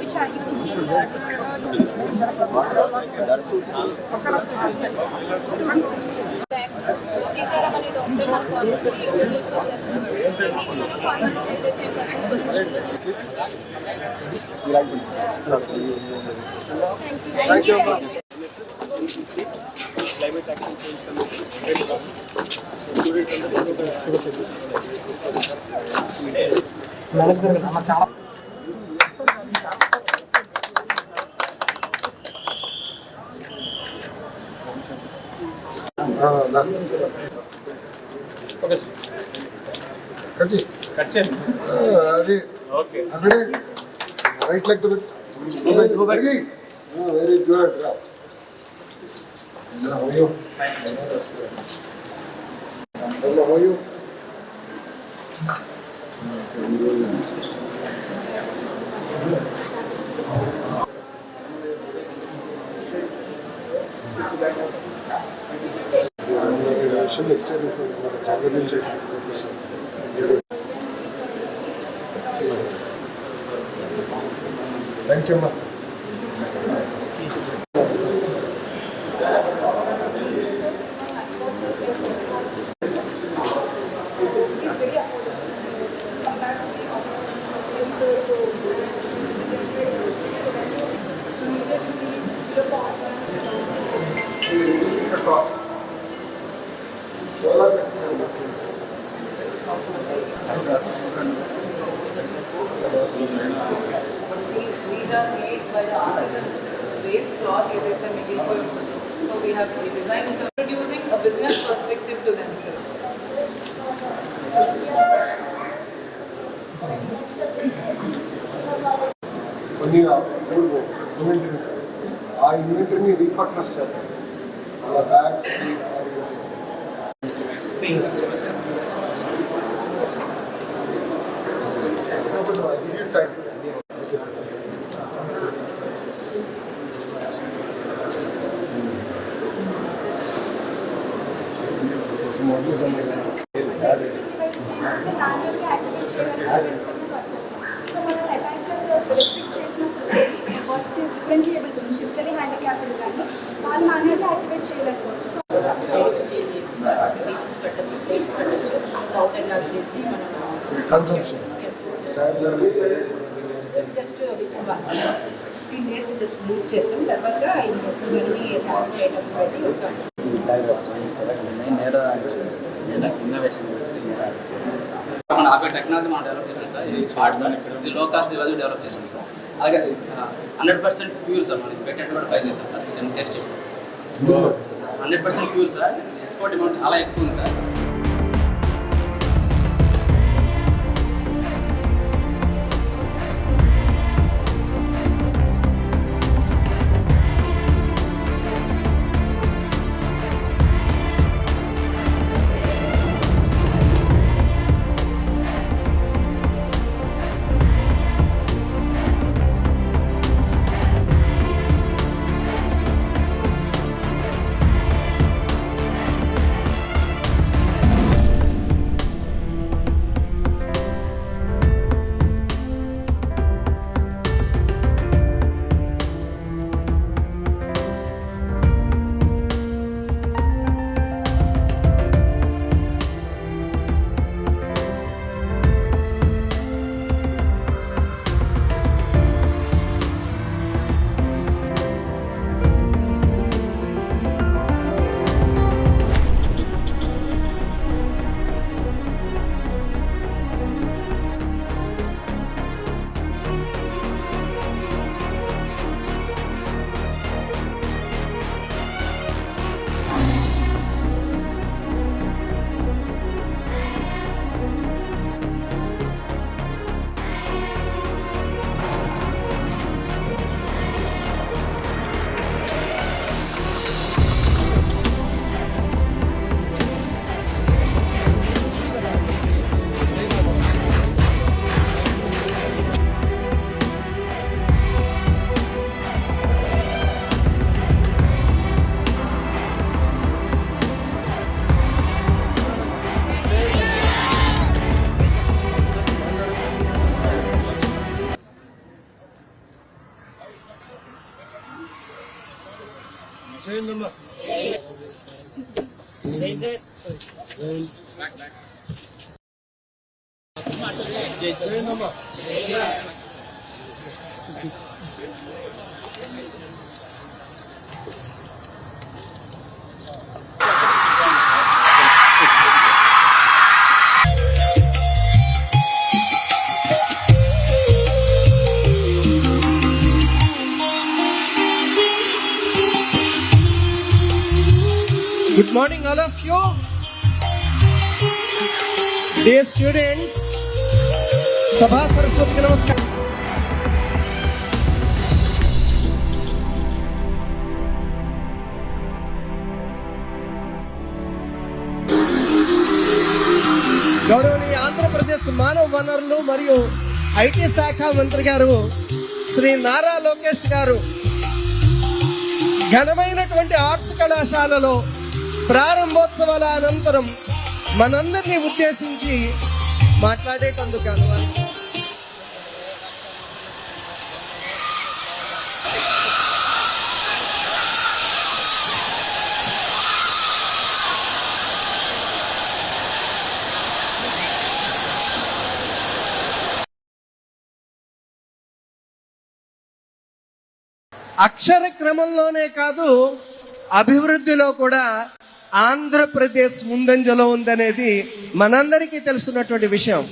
which are used in Sitaramani doctor and policy unit assessment. So the possible with the 10% solution. Thank you. Climate Action Change Okay. Right leg to it. Go back. Very good. How are you? How are you? Thank you, ma. These are made by the artisans. Waste cloth so we have designed introducing a business perspective to themselves. ఇన్వెంటరీని repurpose చేయాలి అలా bags time So when I restrict చేసినప్పుడు differently abled physically handicapped కానీ వాళ్ళు మాన్యువల్గా activate చేయలేకపోతే powder లాగా చేసి మనం consumption just 15 days just use చేస్తాం. తర్వాత ఇవన్నీ ఫ్యాన్సీ ఐటమ్స్ పెట్టి ఒక మన అక్కడ టెక్నాలజీ మనం డెవలప్ చేసాం సార్. ఇది షార్ట్ సార్, ఇది లో కాస్ట్ డివైజ్ డెవలప్ చేసాం సార్. అలాగే 100% ప్యూర్ సార్, మనకి పెట్టినట్టు కూడా ఫైల్ చేసాం సార్. ఇది టెస్ట్ చేసాం 100% ప్యూర్ సార్. ఎక్స్పోర్ట్ అమౌంట్ చాలా ఎక్కువ ఉంది sir. చేయండమ్మా. చేయండమ్మా. Good morning, all of you. Dear students, Sabha Saraswati ki namaskar. గౌరవనీయ ఆంధ్రప్రదేశ్ మానవ వనరులు మరియు ఐటీ శాఖ మంత్రి గారు శ్రీ నారా లోకేష్ గారు ఘనమైనటువంటి ఆర్ట్స్ కళాశాలలో ప్రారంభోత్సవాల అనంతరం మనందరినీ ఉద్దేశించి మాట్లాడేటందుకు అనువాదం. అక్షర క్రమంలోనే కాదు, అభివృద్ధిలో కూడా ఆంధ్రప్రదేశ్ ముందంజలో ఉందనేది మనందరికీ తెలుసున్నటువంటి విషయం.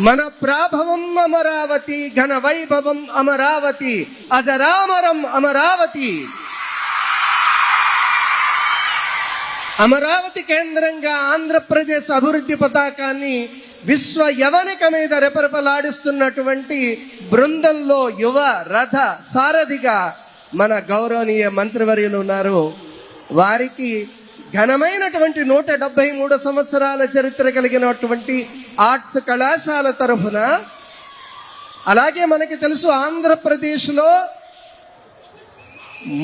మన ప్రాభవం అమరావతి, ఘన వైభవం అమరావతి, అజరామరం అమరావతి. అమరావతి కేంద్రంగా ఆంధ్రప్రదేశ్ అభివృద్ధి పతాకాన్ని విశ్వ యవనిక మీద రెపరెపలాడిస్తున్నటువంటి బృందంలో యువ రథ సారథిగా మన గౌరవనీయ మంత్రివర్యులు ఉన్నారు. వారికి ఘనమైనటువంటి 173 సంవత్సరాల చరిత్ర కలిగినటువంటి ఆర్ట్స్ కళాశాల తరఫున, అలాగే మనకి తెలుసు ఆంధ్రప్రదేశ్లో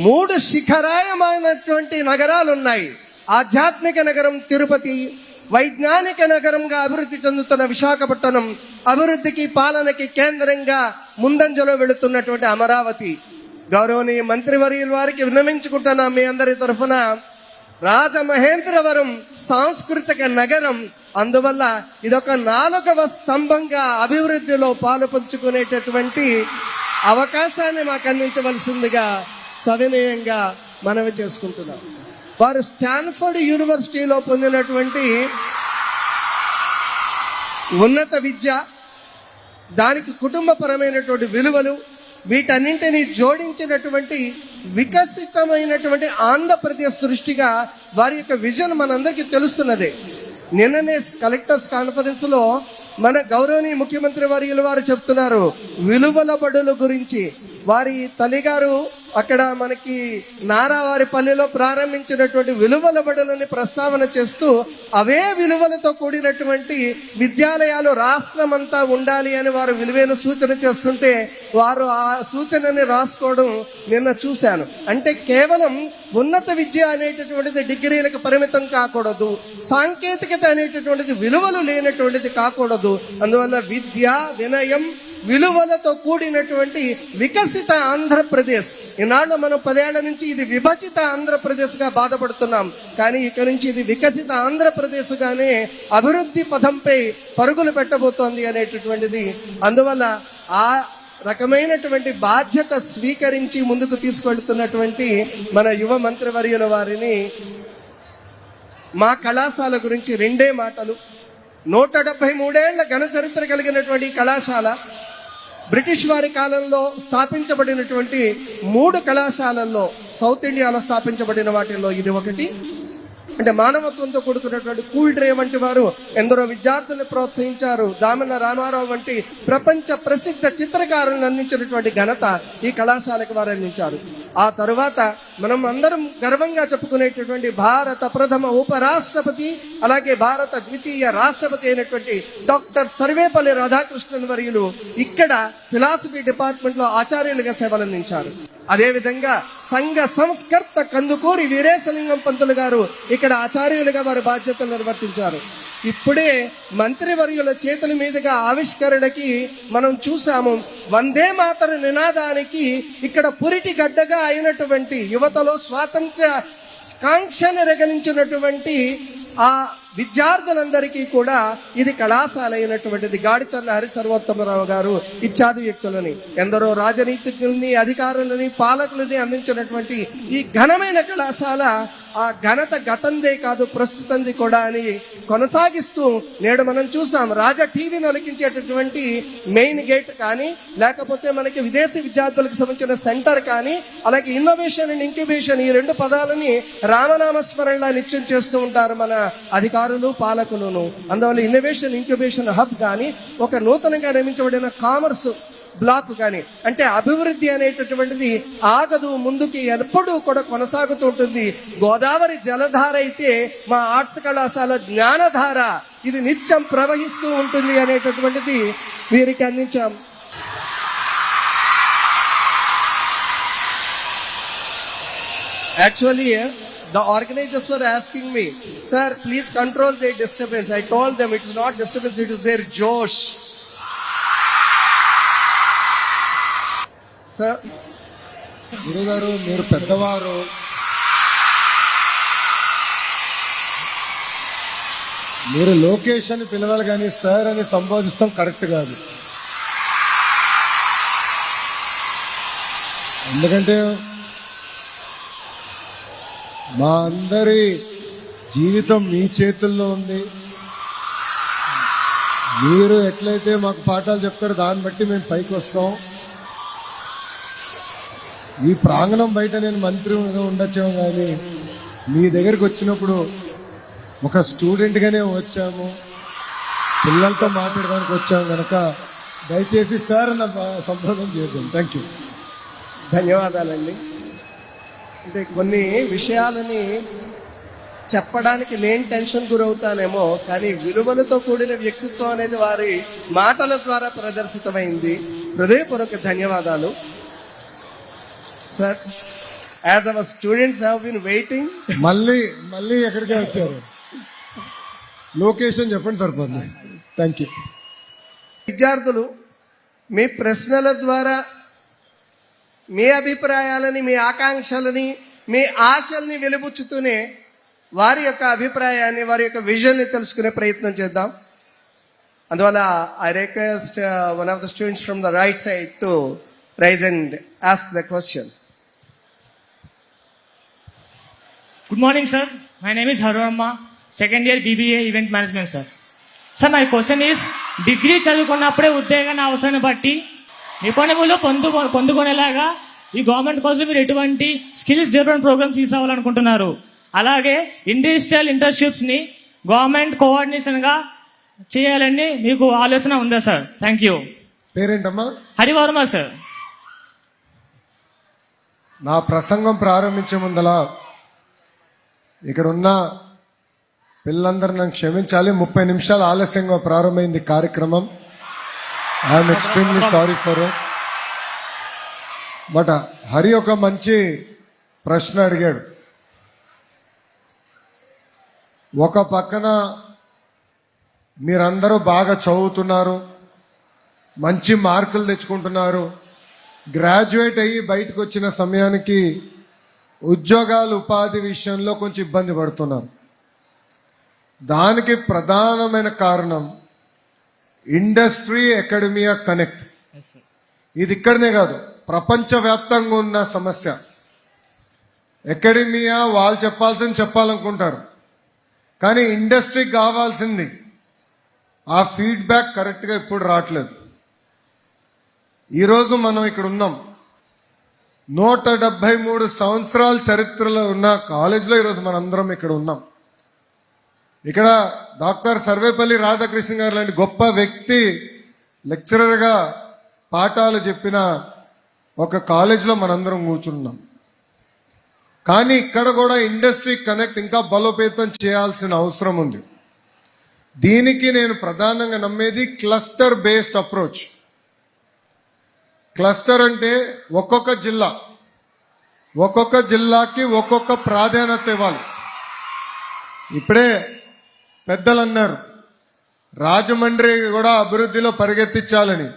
3 శిఖరాయమైనటువంటి నగరాలు ఉన్నాయి. ఆధ్యాత్మిక నగరం తిరుపతి, వైజ్ఞానిక నగరంగా అభివృద్ధి చెందుతున్న విశాఖపట్నం, అభివృద్ధికి పాలనకి కేంద్రంగా ముందంజలో వెళుతున్నటువంటి అమరావతి. గౌరవనీయ మంత్రివర్యుల వారికి విన్నవించుకుంటున్నా, మీ అందరి తరఫున రాజమహేంద్రవరం సాంస్కృతిక నగరం. అందువల్ల ఇదొక 4వ స్తంభంగా అభివృద్ధిలో పాలు పంచుకునేటటువంటి అవకాశాన్ని మాకు అందించవలసిందిగా సవినయంగా మనవి చేసుకుంటున్నాం. వారు స్టాన్ఫర్డ్ యూనివర్సిటీలో పొందినటువంటి ఉన్నత విద్య, దానికి కుటుంబపరమైనటువంటి విలువలు, వీటన్నింటినీ జోడించినటువంటి వికసితమైనటువంటి ఆంధ్రప్రదేశ్ దృష్టిగా వారి యొక్క విజన్ మనందరికీ తెలుస్తున్నదే. నిన్ననే కలెక్టర్స్ కాన్ఫరెన్స్ లో మన గౌరవనీయ ముఖ్యమంత్రి వర్యులు వారు చెప్తున్నారు విలువల బడుల గురించి. వారి తల్లిగారు అక్కడ మనకి నారావారిపల్లిలో ప్రారంభించినటువంటి విలువల బడులని ప్రస్తావన చేస్తూ అవే విలువలతో కూడినటువంటి విద్యాలయాలు రాష్ట్రమంతా ఉండాలి అని వారు విలువైన సూచన చేస్తుంటే వారు ఆ సూచనని రాసుకోవడం నిన్న చూశాను. అంటే కేవలం ఉన్నత విద్య అనేటటువంటిది డిగ్రీలకు పరిమితం కాకూడదు, సాంకేతికత అనేటటువంటిది విలువలు లేనటువంటిది కాకూడదు. అందువల్ల విద్య, వినయం, విలువలతో కూడినటువంటి వికసిత ఆంధ్రప్రదేశ్. ఈనాడు మనం 10 ఏళ్ల నుంచి ఇది విభజిత ఆంధ్రప్రదేశ్ గా బాధపడుతున్నాం, కానీ ఇక నుంచి ఇది వికసిత ఆంధ్రప్రదేశ్ గానే అభివృద్ధి పథంపై పరుగులు పెట్టబోతోంది అనేటటువంటిది. అందువల్ల ఆ రకమైనటువంటి బాధ్యత స్వీకరించి ముందుకు తీసుకెళ్తున్నటువంటి మన యువ మంత్రివర్యుల వారిని మా కళాశాల గురించి 2 మాటలు. 173 ఏళ్ల ఘన చరిత్ర కలిగినటువంటి కళాశాల బ్రిటిష్ వారి కాలంలో స్థాపించబడినటువంటి 3 కళాశాలల్లో సౌత్ ఇండియాలో స్థాపించబడిన వాటిల్లో ఇది ఒకటి. అంటే మానవత్వంతో కూడుకున్నటువంటి కూల్ డ్రే వంటి వారు ఎందరో విద్యార్థులను ప్రోత్సహించారు. దామన రామారావు వంటి ప్రపంచ ప్రసిద్ధ చిత్రకారులను అందించినటువంటి ఘనత ఈ కళాశాలకు వారు అందించారు. ఆ తరువాత మనం అందరం గర్వంగా చెప్పుకునేటటువంటి భారత ప్రథమ ఉపరాష్ట్రపతి, అలాగే భారత ద్వితీయ రాష్ట్రపతి అయినటువంటి డాక్టర్ సర్వేపల్లి రాధాకృష్ణన్ వర్యులు ఇక్కడ ఫిలాసఫీ డిపార్ట్మెంట్ లో ఆచార్యులుగా సేవలందించారు. అదేవిధంగా సంఘ సంస్కర్త కందుకూరి వీరేశలింగం పంతులు గారు ఇక్కడ ఆచార్యులుగా వారి బాధ్యతలు నిర్వర్తించారు. ఇప్పుడే మంత్రివర్యుల చేతుల మీదుగా ఆవిష్కరణకి మనం చూసాము. వందే మాతర నినాదానికి ఇక్కడ పురిటి గడ్డగా అయినటువంటి యువతలో స్వాతంత్ర్య కాంక్షను రగిలించినటువంటి ఆ విద్యార్థులందరికీ కూడా ఇది కళాశాల అయినటువంటిది. గాడిచర్ల హరి సర్వోత్తమరావు గారు ఇత్యాది వ్యక్తులని, ఎందరో రాజనీతిజ్ఞుల్ని, అధికారులని, పాలకులని అందించినటువంటి ఈ ఘనమైన కళాశాల ఆ ఘనత గతందే కాదు ప్రస్తుతంది కూడా అని కొనసాగిస్తూ నేడు మనం చూసాం రాజా టీవీని ఒలికించేటటువంటి మెయిన్ గేట్ కానీ, లేకపోతే మనకి విదేశీ విద్యార్థులకు సంబంధించిన సెంటర్ కానీ, అలాగే ఇన్నోవేషన్ అండ్ ఇంక్యుబేషన్ ఈ 2 పదాలని రామనామస్మరణలా నిత్యం చేస్తూ ఉంటారు మన అధికారులు, పాలకులను. అందువల్ల ఇన్నోవేషన్ ఇంక్యుబేషన్ హబ్ కానీ, ఒక నూతనంగా నిర్మించబడిన కామర్స్ బ్లాక్ కానీ, అంటే అభివృద్ధి అనేటటువంటిది ఆగదు, ముందుకి ఎప్పుడూ కూడా కొనసాగుతూ ఉంటుంది. గోదావరి జలధార అయితే మా ఆర్ట్స్ కళాశాల జ్ఞానధార, ఇది నిత్యం ప్రవహిస్తూ ఉంటుంది అనేటటువంటిది వీరికి అందించాం. Actually, the organizers were asking me, sir, please control their disturbance. I told them it's not disturbance, it is their josh. Sir, గురుగారు మీరు పెద్దవారు, మీరు లోకేష్ అని పిలవాలి కానీ సార్ అని సంబోధిస్తాం కరెక్ట్ కాదు. ఎందుకంటే మా అందరి జీవితం మీ చేతుల్లో ఉంది. మీరు ఎట్లయితే మాకు పాఠాలు చెప్తారో దాన్ని బట్టి మేము పైకి వస్తాం. ఈ ప్రాంగణం బయట నేను మంత్రిగా ఉండొచ్చాము, కానీ మీ దగ్గరికి వచ్చినప్పుడు ఒక స్టూడెంట్గానే వచ్చాము, పిల్లలతో మాట్లాడడానికి వచ్చాము కనుక దయచేసి సార్ అన్న సంబోధన చేద్దాం. Thank you. ధన్యవాదాలండి. అంటే కొన్ని విషయాలని చెప్పడానికి నేను టెన్షన్ గురవుతానేమో, కానీ విలువలతో కూడిన వ్యక్తిత్వం అనేది వారి మాటల ద్వారా ప్రదర్శితమైంది. హృదయపూర్వక ధన్యవాదాలు. Sir, as our students have been waiting. మళ్ళీ ఎక్కడికే వచ్చారు? లొకేషన్ చెప్పండి సరిపోతుంది. Thank you. విద్యార్థులు మీ ప్రశ్నల ద్వారా మీ అభిప్రాయాలని, మీ ఆకాంక్షలని, మీ ఆశల్ని వెలిబుచ్చుతూనే వారి యొక్క అభిప్రాయాన్ని, వారి యొక్క విజన్ని తెలుసుకునే ప్రయత్నం చేద్దాం. అందువల్ల I request one of the students from the right side to rise and ask the question. Good morning, sir. My name is Harunamma, second year BBA Event Management, sir. Sir, my question is, degree చదువుకున్నప్పుడే ఉద్యోగాన్ని అవసరాన్ని బట్టి నిపుణులు పొందుకునేలాగా ఈ government కోసం మీరు ఎటువంటి skills development programmes తీసుకోవాలనుకుంటున్నారు? అలాగే ఇండస్ట్రియల్ ఇంటర్న్షిప్స్ని గవర్నమెంట్ కోఆర్డినేషన్గా చేయాలని మీకు ఆలోచన ఉందా సార్? Thank you. పేరేంటమ్మా? హరివర్మ సార్. నా ప్రసంగం ప్రారంభించే ముందలా ఇక్కడ ఉన్న పిల్లలందరూ నన్ను క్షమించాలి, 30 నిమిషాలు ఆలస్యంగా ప్రారంభమైంది కార్యక్రమం. I'm extremely sorry for it. But Hari ఒక మంచి ప్రశ్న అడిగాడు. ఒక పక్కన మీరందరూ బాగా చదువుతున్నారు, మంచి మార్కులు తెచ్చుకుంటున్నారు, గ్రాడ్యుయేట్ అయ్యి బయటకు వచ్చిన సమయానికి ఉద్యోగాలు ఉపాధి విషయంలో కొంచెం ఇబ్బంది పడుతున్నారు. దానికి ప్రధానమైన కారణం ఇండస్ట్రీ అకాడమియా కనెక్ట్. ఇది ఇక్కడనే కాదు, ప్రపంచవ్యాప్తంగా ఉన్న సమస్య. అకాడమియా వాళ్ళు చెప్పాల్సింది చెప్పాలనుకుంటారు, కానీ ఇండస్ట్రీకి కావాల్సింది ఆ ఫీడ్బ్యాక్ కరెక్ట్గా ఇప్పుడు రావట్లేదు. ఈరోజు మనం ఇక్కడ ఉన్నాం, 173 సంవత్సరాల చరిత్రలో ఉన్న కాలేజీలో ఈరోజు మనందరం ఇక్కడ ఉన్నాం. ఇక్కడ డాక్టర్ సర్వేపల్లి రాధాకృష్ణ గారు లాంటి గొప్ప వ్యక్తి లెక్చరర్గా పాఠాలు చెప్పిన ఒక కాలేజీలో మనందరం కూర్చున్నాం. కానీ ఇక్కడ కూడా ఇండస్ట్రీ కనెక్ట్ ఇంకా బలోపేతం చేయాల్సిన అవసరం ఉంది. దీనికి నేను ప్రధానంగా నమ్మేది క్లస్టర్ బేస్డ్ అప్రోచ్. క్లస్టర్ అంటే ఒక్కొక్క జిల్లాకి ఒక్కొక్క ప్రాధాన్యత ఇవ్వాలి. ఇప్పుడే పెద్దలు అన్నారు రాజమండ్రి కూడా అభివృద్ధిలో పరిగెత్తించాలని.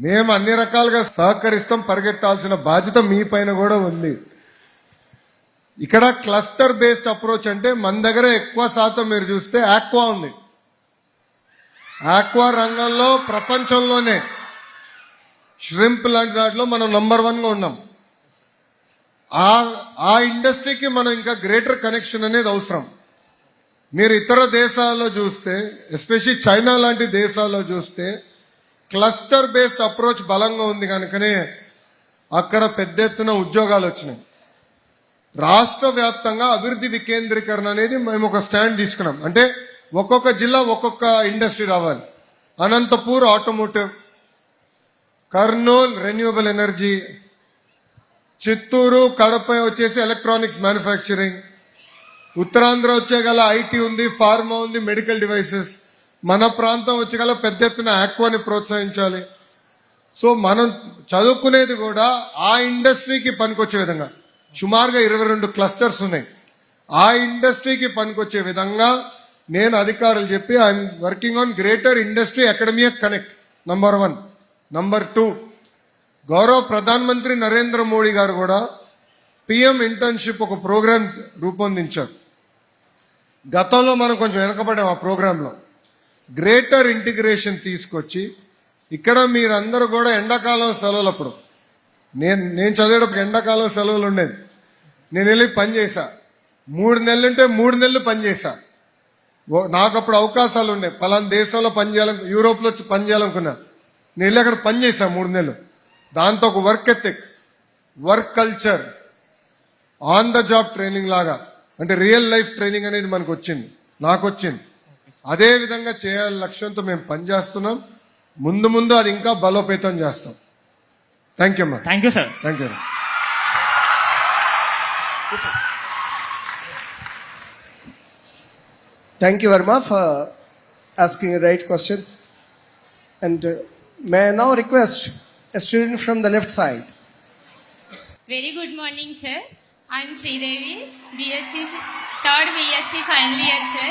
మేము అన్ని రకాలుగా సహకరిస్తాం, పరిగెత్తాల్సిన బాధ్యత మీ పైన కూడా ఉంది. ఇక్కడ క్లస్టర్ బేస్డ్ అప్రోచ్ అంటే మన దగ్గర ఎక్కువ శాతం మీరు చూస్తే ఆక్వా ఉంది. ఆక్వా రంగంలో ప్రపంచంలోనే ష్రింప్ లాంటి దాంట్లో మనం నంబర్ 1గా ఉన్నాం. ఆ ఇండస్ట్రీకి మనం ఇంకా గ్రేటర్ కనెక్షన్ అనేది అవసరం. మీరు ఇతర దేశాల్లో చూస్తే, ఎస్పెషల్లీ చైనా లాంటి దేశాల్లో చూస్తే క్లస్టర్ బేస్డ్ అప్రోచ్ బలంగా ఉంది కనుకనే అక్కడ పెద్ద ఎత్తున ఉద్యోగాలు వచ్చినాయి. రాష్ట్ర వ్యాప్తంగా అభివృద్ధి వికేంద్రీకరణ అనేది మేము ఒక స్టాండ్ తీసుకున్నాం. అంటే ఒక్కొక్క జిల్లా ఒక్కొక్క ఇండస్ట్రీ రావాలి. Anantapur automotive, Kurnool renewable energy, Chittoor Kadapa వచ్చేసి ఎలక్ట్రానిక్స్ మ్యానుఫ్యాక్చరింగ్, ఉత్తరాంధ్ర వచ్చేగల ఐటీ ఉంది, ఫార్మా ఉంది, మెడికల్ డివైసెస్. మన ప్రాంతం వచ్చేగల పెద్ద ఎత్తున ఆక్వాని ప్రోత్సహించాలి. సో మనం చదువుకునేది కూడా ఆ ఇండస్ట్రీకి పనికొచ్చే విధంగా సుమారుగా 22 క్లస్టర్స్ ఉన్నాయి. ఆ ఇండస్ట్రీకి పనికొచ్చే విధంగా నేను అధికారులు చెప్పి I'm working on greater industry academia connect, number 1. Number 2, గౌరవ ప్రధానమంత్రి నరేంద్ర మోడీ గారు కూడా పిఎం ఇంటర్న్షిప్ ఒక ప్రోగ్రాం రూపొందించారు. గతంలో మనం కొంచెం వెనకబడ్డాం ఆ ప్రోగ్రాంలో. గ్రేటర్ ఇంటిగ్రేషన్ తీసుకొచ్చి ఇక్కడ మీరందరూ కూడా ఎండాకాలం సెలవులప్పుడు, నేను చదివేటప్పుడు ఎండాకాలం సెలవులు ఉండేది, నేను వెళ్ళి పనిచేసా. 3 నెలలు ఉంటే 3 నెలలు పనిచేసా. నాకు అప్పుడు అవకాశాలు ఉన్నాయి, పలానా దేశంలో పనిచేయాలని, యూరోప్లో వచ్చి పనిచేయాలనుకున్నా. నేను వెళ్ళి అక్కడ పనిచేసా 3 నెలలు. దాంతో ఒక work ethic, work culture, on the job training లాగా, అంటే రియల్ లైఫ్ ట్రైనింగ్ అనేది మనకు వచ్చింది, నాకు వచ్చింది. అదే విధంగా చేయాలని లక్ష్యంతో మేము పనిచేస్తున్నాం. ముందు ముందు అది ఇంకా బలోపేతం చేస్తాం. థ్యాంక్ యూ అమ్మా. Thank you sir. Thank you. Thank you, Verma, for asking a right question. And may I now request a student from the left side. Very good morning, sir. I am Sridevi, BSc, third BSc final year, sir.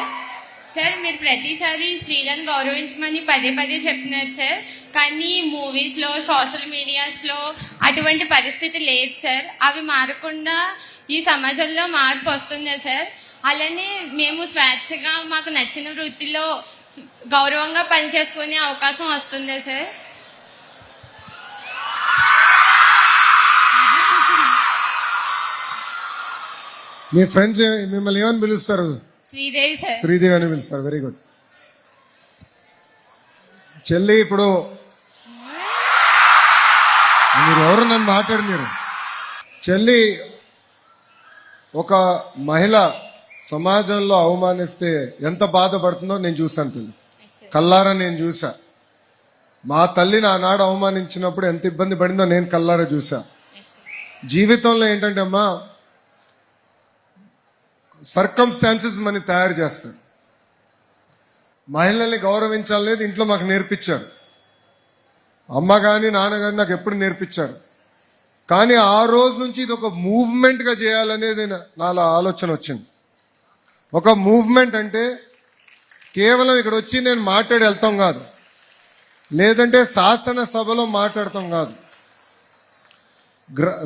Sir మీరు ప్రతిసారి స్త్రీలను గౌరవించమని పదే పదే చెప్తున్నారు sir, కానీ మూవీస్లో social మీడియాస్లో అటువంటి పరిస్థితి లేదు సార్. అవి మారకుండా ఈ సమాజంలో మార్పు వస్తుందా సార్? అలానే మేము స్వేచ్ఛగా మాకు నచ్చిన వృత్తిలో గౌరవంగా పనిచేసుకునే అవకాశం వస్తుందా సార్? మీ ఫ్రెండ్స్ మిమ్మల్ని ఏమని పిలుస్తారు? శ్రీదేవి సార్. శ్రీదేవి అని పిలుస్తారు. Very good. చెల్లి, ఇప్పుడు మీరు ఎవరు నన్ను మాట్లాడు మీరు. చెల్లి, ఒక మహిళ సమాజంలో అవమానిస్తే ఎంత బాధపడుతుందో నేను చూసాను. కల్లారా నేను చూసా. మా తల్లిని ఆనాడు అవమానించినప్పుడు ఎంత ఇబ్బంది పడిందో నేను కల్లారా చూసా. జీవితంలో ఏంటంటే అమ్మా, సర్కమ్స్టాన్సెస్ మనని తయారు చేస్తాయి. మహిళల్ని గౌరవించాలనేది ఇంట్లో మాకు నేర్పించారు. అమ్మ కానీ నాన్న కానీ నాకు ఎప్పుడు నేర్పించారు. కానీ ఆ రోజు నుంచి ఇది ఒక మూవ్మెంట్గా చేయాలనేది నాలో ఆలోచన వచ్చింది. ఒక మూవ్మెంట్ అంటే కేవలం ఇక్కడ వచ్చి నేను మాట్లాడి వెళ్తాం కాదు, లేదంటే శాసనసభలో మాట్లాడతాం కాదు.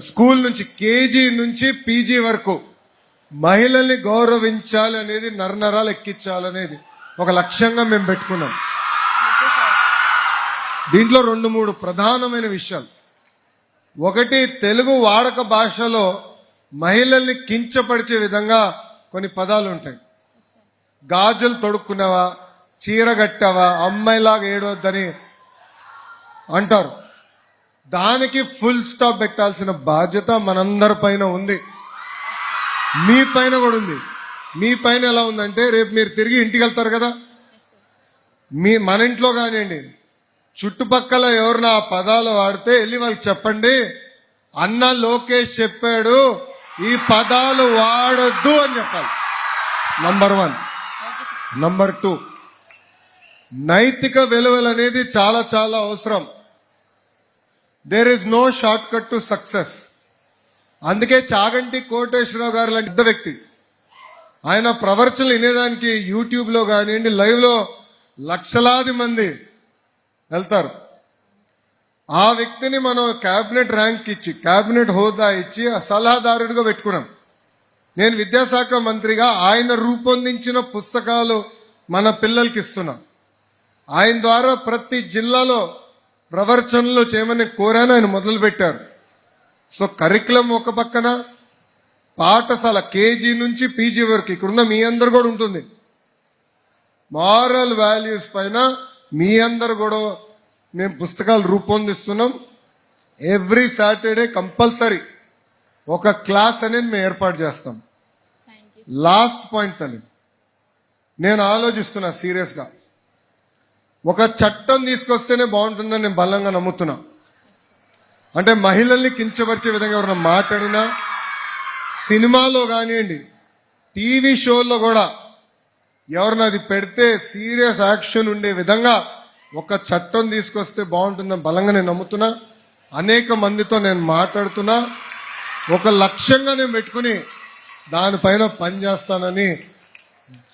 స్కూల్ నుంచి కేజీ నుంచి పీజీ వరకు మహిళల్ని గౌరవించాలి అనేది, నరనరాలు ఎక్కించాలనేది ఒక లక్ష్యంగా మేము పెట్టుకున్నాం. దీంట్లో 2-3 ప్రధానమైన విషయాలు. ఒకటి, తెలుగు వాడక భాషలో మహిళల్ని కించపరిచే విధంగా కొన్ని పదాలు ఉంటాయి. గాజులు తొడుక్కున్నావా, చీర కట్టావా, అమ్మాయిలాగా ఏడవద్దని అంటారు. దానికి ఫుల్ స్టాప్ పెట్టాల్సిన బాధ్యత మనందరి పైన ఉంది. మీ పైన కూడా ఉంది. మీ పైన ఎలా ఉందంటే, రేపు మీరు తిరిగి ఇంటికి వెళ్తారు కదా, మన ఇంట్లో కానివ్వండి, చుట్టుపక్కల ఎవరిన ఆ పదాలు వాడితే వెళ్ళి వాళ్ళకి చెప్పండి, అన్న లోకేష్ చెప్పాడు ఈ పదాలు వాడద్దు అని చెప్పాలి. నంబర్ 1. నంబర్ 2, నైతిక విలువలు అనేది చాలా చాలా అవసరం. There is no short cut to success. అందుకే చాగంటి కోటేశ్వరరావు గారు లాంటి పెద్ద వ్యక్తి, ఆయన ప్రవర్చనలు వినేదానికి యూట్యూబ్లో కానివ్వండి, లైవ్లో లక్షలాది మంది వెళ్తారు. ఆ వ్యక్తిని మనం క్యాబినెట్ ర్యాంక్ ఇచ్చి, క్యాబినెట్ హోదా ఇచ్చి సలహాదారుడిగా పెట్టుకున్నాం. నేను విద్యాశాఖ మంత్రిగా ఆయన రూపొందించిన పుస్తకాలు మన పిల్లలకి ఇస్తున్నా. ఆయన ద్వారా ప్రతి జిల్లాలో ప్రవర్చనలు చేయమని కోరాను, ఆయన మొదలు పెట్టారు. సో కరికులం ఒక పక్కన, పాఠశాల కేజీ నుంచి పీజీ వరకు ఇక్కడున్న మీ అందరు కూడా ఉంటుంది. మారల్ వాల్యూస్ పైన మీ అందరు కూడా మేము పుస్తకాలు రూపొందిస్తున్నాం. ఎవ్రీ సాటర్డే కంపల్సరీ ఒక క్లాస్ అనేది మేము ఏర్పాటు చేస్తాం. లాస్ట్ పాయింట్ తల్లి, నేను ఆలోచిస్తున్నా సీరియస్గా, ఒక చట్టం తీసుకొస్తేనే బాగుంటుందని నేను బలంగా నమ్ముతున్నా. అంటే మహిళల్ని కించపరిచే విధంగా ఎవరైనా మాట్లాడినా, సినిమాలో కానివ్వండి, టీవీ షోల్లో కూడా ఎవరిని అది పెడితే సీరియస్ యాక్షన్ ఉండే విధంగా ఒక చట్టం తీసుకొస్తే బాగుంటుందని బలంగా నేను నమ్ముతున్నా. అనేక మందితో నేను మాట్లాడుతున్నా. ఒక లక్ష్యంగా నేను పెట్టుకుని దానిపైన పనిచేస్తానని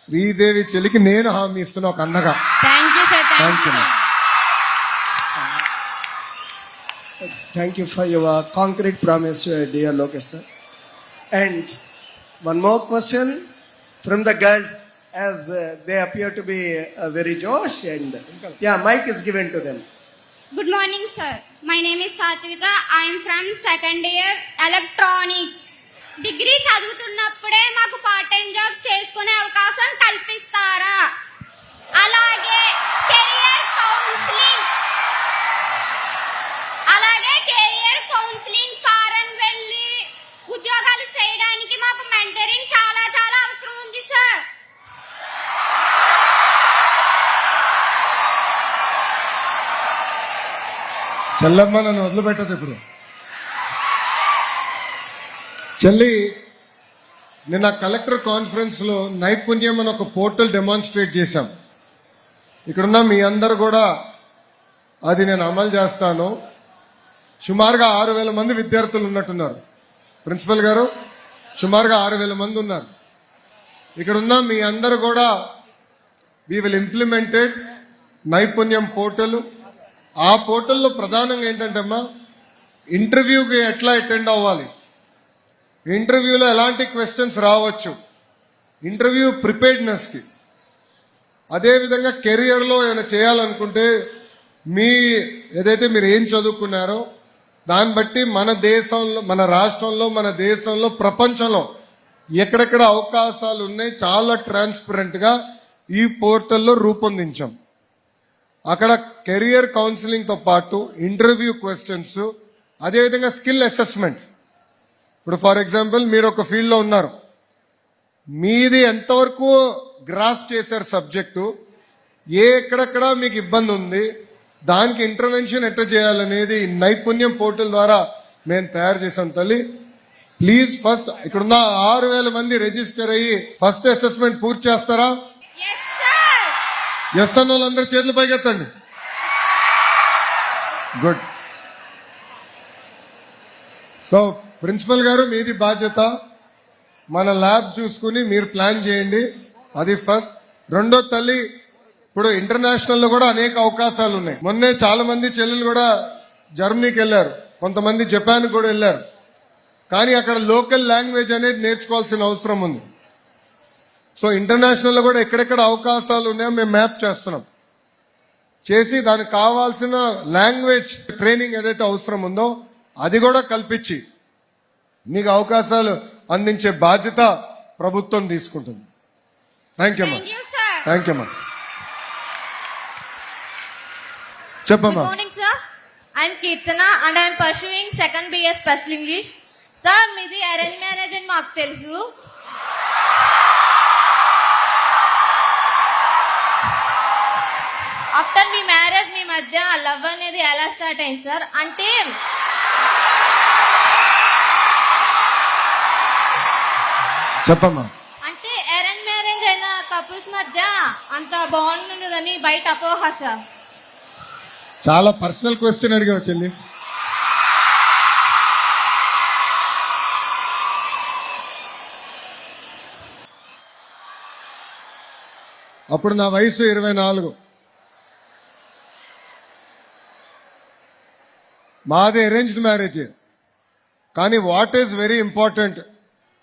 శ్రీదేవి చెల్లికి నేను హామీ ఇస్తున్నా, ఒక అన్నగా. Thank you. Thank you for your concrete promise, dear Lokesh sir. And one more question from the girls, as they appear to be very Josh, and yeah, mic is given to them. Good morning, sir. My name is Satvika. I am from second year electronics. Degree చదువుతున్నప్పుడే మాకు part time job చేసుకునే అవకాశం కల్పిస్తారా? అలాగే career counselling form వెళ్ళి ఉద్యోగాలు చేయడానికి మాకు mentoring చాలా చాలా అవసరం ఉంది సార్. చెల్లమ్మ నన్ను వదిలిపెట్టదు ఇప్పుడు. చెల్లి, నిన్న కలెక్టర్ కాన్ఫరెన్స్ లో నైపుణ్యం అని ఒక పోర్టల్ డెమాన్స్ట్రేట్ చేశాం. ఇక్కడున్న మీ అందరు కూడా అది నేను అమలు చేస్తాను. సుమారుగా 6,000 మంది విద్యార్థులు ఉన్నట్టున్నారు. ప్రిన్సిపల్ గారు, సుమారుగా 6,000 మంది ఉన్నారు. ఇక్కడున్న మీ అందరు కూడా వీ విల్ ఇంప్లిమెంటెడ్ నైపుణ్యం పోర్టల్. ఆ పోర్టల్లో ప్రధానంగా ఏంటంటే అమ్మా, ఇంటర్వ్యూకి ఎట్లా అటెండ్ అవ్వాలి, ఇంటర్వ్యూలో ఎలాంటి క్వశ్చన్స్ రావచ్చు, ఇంటర్వ్యూ ప్రిపేర్డ్నెస్కి, అదేవిధంగా కెరియర్లో ఏమైనా చేయాలనుకుంటే మీ ఏదైతే మీరు ఏం చదువుకున్నారో దాన్ని బట్టి మన దేశంలో, మన రాష్ట్రంలో, మన దేశంలో, ప్రపంచంలో ఎక్కడెక్కడ అవకాశాలు ఉన్నాయి చాలా ట్రాన్స్పరెంట్గా ఈ పోర్టల్లో రూపొందించాం. అక్కడ కెరియర్ కౌన్సిలింగ్తో పాటు ఇంటర్వ్యూ క్వశ్చన్స్, అదేవిధంగా స్కిల్ అసెస్మెంట్. ఇప్పుడు ఫర్ ఎగ్జాంపుల్ మీరు ఒక ఫీల్డ్లో ఉన్నారు, మీది ఎంతవరకు గ్రాస్ప్ చేశారు సబ్జెక్టు, ఎక్కడెక్కడ మీకు ఇబ్బంది ఉంది, దానికి ఇంటర్వెన్షన్ ఎట్లా చేయాలనేది నైపుణ్యం పోర్టల్ ద్వారా మేము తయారు చేసాం తల్లి. ప్లీజ్ ఫస్ట్ ఇక్కడున్న 6,000 మంది రిజిస్టర్ అయ్యి ఫస్ట్ అసెస్మెంట్ పూర్తి చేస్తారా? ఎస్ అన్న వాళ్ళందరూ చేతులు పైకెత్తండి. గుడ్. సో ప్రిన్సిపల్ గారు మీది బాధ్యత, మన ల్యాబ్స్ చూసుకుని మీరు ప్లాన్ చేయండి. అది ఫస్ట్. రెండో తల్లి, ఇప్పుడు ఇంటర్నేషనల్ లో కూడా అనేక అవకాశాలు ఉన్నాయి. మొన్నే చాలా మంది చెల్లెలు కూడా జర్మనీకి వెళ్ళారు, కొంతమంది జపాన్ కూడా వెళ్ళారు. కానీ అక్కడ లోకల్ లాంగ్వేజ్ అనేది నేర్చుకోవాల్సిన అవసరం ఉంది. సో ఇంటర్నేషనల్ లో కూడా ఎక్కడెక్కడ అవకాశాలు ఉన్నాయో మేము మ్యాప్ చేస్తున్నాం, చేసి దానికి కావాల్సిన లాంగ్వేజ్ ట్రైనింగ్ ఏదైతే అవసరం ఉందో అది కూడా కల్పించి మీకు అవకాశాలు అందించే బాధ్యత ప్రభుత్వం తీసుకుంటుంది. థ్యాంక్ యూ అమ్మా. థ్యాంక్ యూ అమ్మా. చెప్పమ్మా. Good morning, sir. I'm Kirtana and I'm pursuing 2nd BS Special English. Sir, మీది అరేంజ్ మ్యారేజ్ అని మాకు తెలుసు. ఆఫ్టర్ మీ మ్యారేజ్ మీ మధ్య లవ్ అనేది ఎలా స్టార్ట్ అయింది సార్? అంటే చెప్పమ్మా. అంటే అరేంజ్ మ్యారేజ్ అయిన కపుల్స్ మధ్య అంత బాగుండదని బయట అపోహ సార్. చాలా పర్సనల్ క్వశ్చన్ అడిగావు చెల్లి. అప్పుడు నా వయసు 24. మాది అరేంజ్డ్ మ్యారేజ్. కానీ what is very important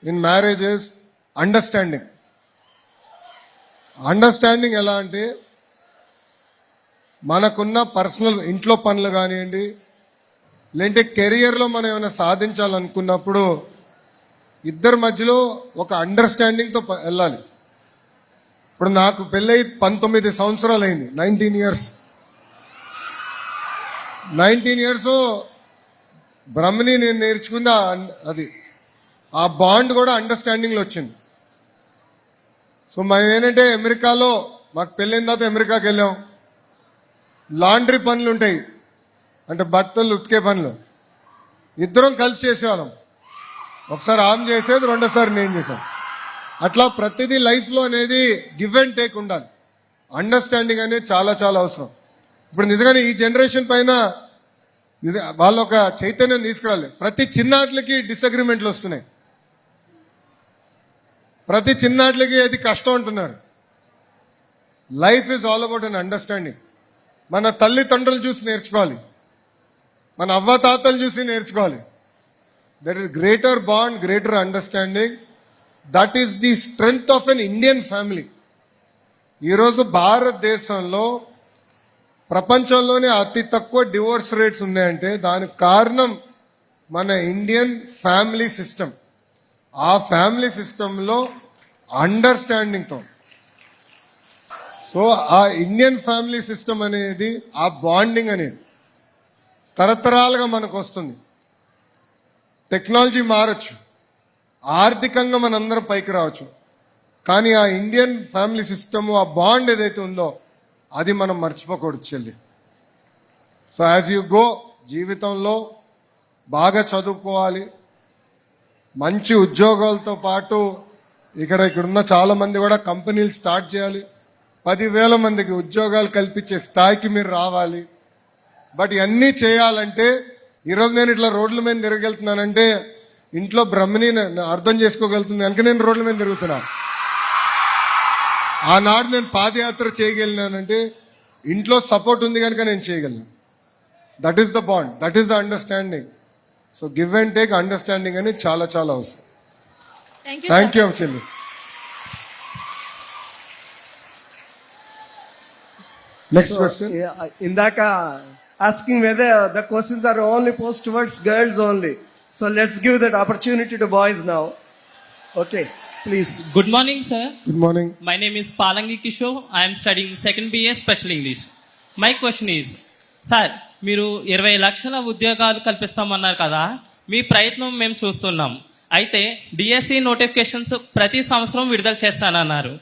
in marriage is understanding. Understanding ఎలా అంటే, మనకున్న పర్సనల్ ఇంట్లో పనులు కానివ్వండి, లేదంటే కెరియర్లో మనం ఏమైనా సాధించాలనుకున్నప్పుడు ఇద్దరి మధ్యలో ఒక అండర్స్టాండింగ్తో వెళ్ళాలి. ఇప్పుడు నాకు పెళ్ళై 19 సంవత్సరాలు అయింది, 19 ఇయర్స్. 19 ఇయర్స్ బ్రహ్మని నేను నేర్చుకుంది అది, ఆ బాండ్ కూడా అండర్స్టాండింగ్లో వచ్చింది. సో మేము ఏంటంటే అమెరికాలో మాకు పెళ్ళైన తర్వాత అమెరికాకి వెళ్ళాం. లాండ్రీ పనులు ఉంటాయి, అంటే బట్టలు ఉతికే పనులు ఇద్దరం కలిసి చేసేవాళ్ళం. ఒకసారి ఆమె చేసేది, రెండోసారి నేను చేశాను. అట్లా ప్రతిదీ లైఫ్లో అనేది గివ్ అండ్ టేక్ ఉండాలి. అండర్స్టాండింగ్ అనేది చాలా చాలా అవసరం. ఇప్పుడు నిజంగానే ఈ జనరేషన్ పైన వాళ్ళు ఒక చైతన్యం తీసుకురాలి. ప్రతి చిన్నాట్లకి డిసగ్రిమెంట్లు వస్తున్నాయి, ప్రతి చిన్నాట్లకి అది కష్టం అంటున్నారు. Life is all about an understanding. మన తల్లిదండ్రులు చూసి నేర్చుకోవాలి, మన అవ్వతాతలు చూసి నేర్చుకోవాలి. That is greater bond, greater understanding. That is the strength of an Indian family. ఈరోజు భారతదేశంలో ప్రపంచంలోనే అతి తక్కువ డివోర్స్ రేట్స్ ఉన్నాయంటే దానికి కారణం మన ఇండియన్ ఫ్యామిలీ సిస్టమ్. ఆ ఫ్యామిలీ సిస్టంలో అండర్స్టాండింగ్తో, సో ఆ ఇండియన్ ఫ్యామిలీ సిస్టమ్ అనేది, ఆ బాండింగ్ అనేది తరతరాలుగా మనకు వస్తుంది. టెక్నాలజీ మారచ్చు, ఆర్థికంగా మనందరం పైకి రావచ్చు, కానీ ఆ ఇండియన్ ఫ్యామిలీ సిస్టమ్, ఆ బాండ్ ఏదైతే ఉందో అది మనం మర్చిపోకూడదు చెల్లి. సో యాజ్ యూ గో, జీవితంలో బాగా చదువుకోవాలి, మంచి ఉద్యోగాలతో పాటు ఇక్కడున్న చాలా మంది కూడా కంపెనీలు స్టార్ట్ చేయాలి. 10,000 మందికి ఉద్యోగాలు కల్పించే స్థాయికి మీరు రావాలి. బట్ ఇవన్నీ చేయాలంటే, ఈరోజు నేను ఇట్లా రోడ్ల మీద తిరగలుగుతున్నానంటే ఇంట్లో బ్రహ్మని అర్థం చేసుకోగలుగుతుంది కనుక నేను రోడ్ల మీద తిరుగుతున్నా. ఆనాడు నేను పాదయాత్ర చేయగలిగినానంటే ఇంట్లో సపోర్ట్ ఉంది కనుక నేను చేయగలను. That is the bond, that is the understanding. So give and take understanding అని చాలా చాలా అవసరం. థ్యాంక్ యూ చెల్లి. Next question. ఇందాక asking whether the questions are only posed towards girls only. So let's give that opportunity to boys now. Okay, please. Good morning, sir. Good morning. My name is Palangi Kishore. I am studying 2nd BA Special English. My question is, sir, మీరు 20 లక్షల ఉద్యోగాలు కల్పిస్తామన్నారు కదా, మీ ప్రయత్నం మేము చూస్తున్నాం. అయితే DSC notifications ప్రతి సంవత్సరం విడుదల చేస్తానన్నారు.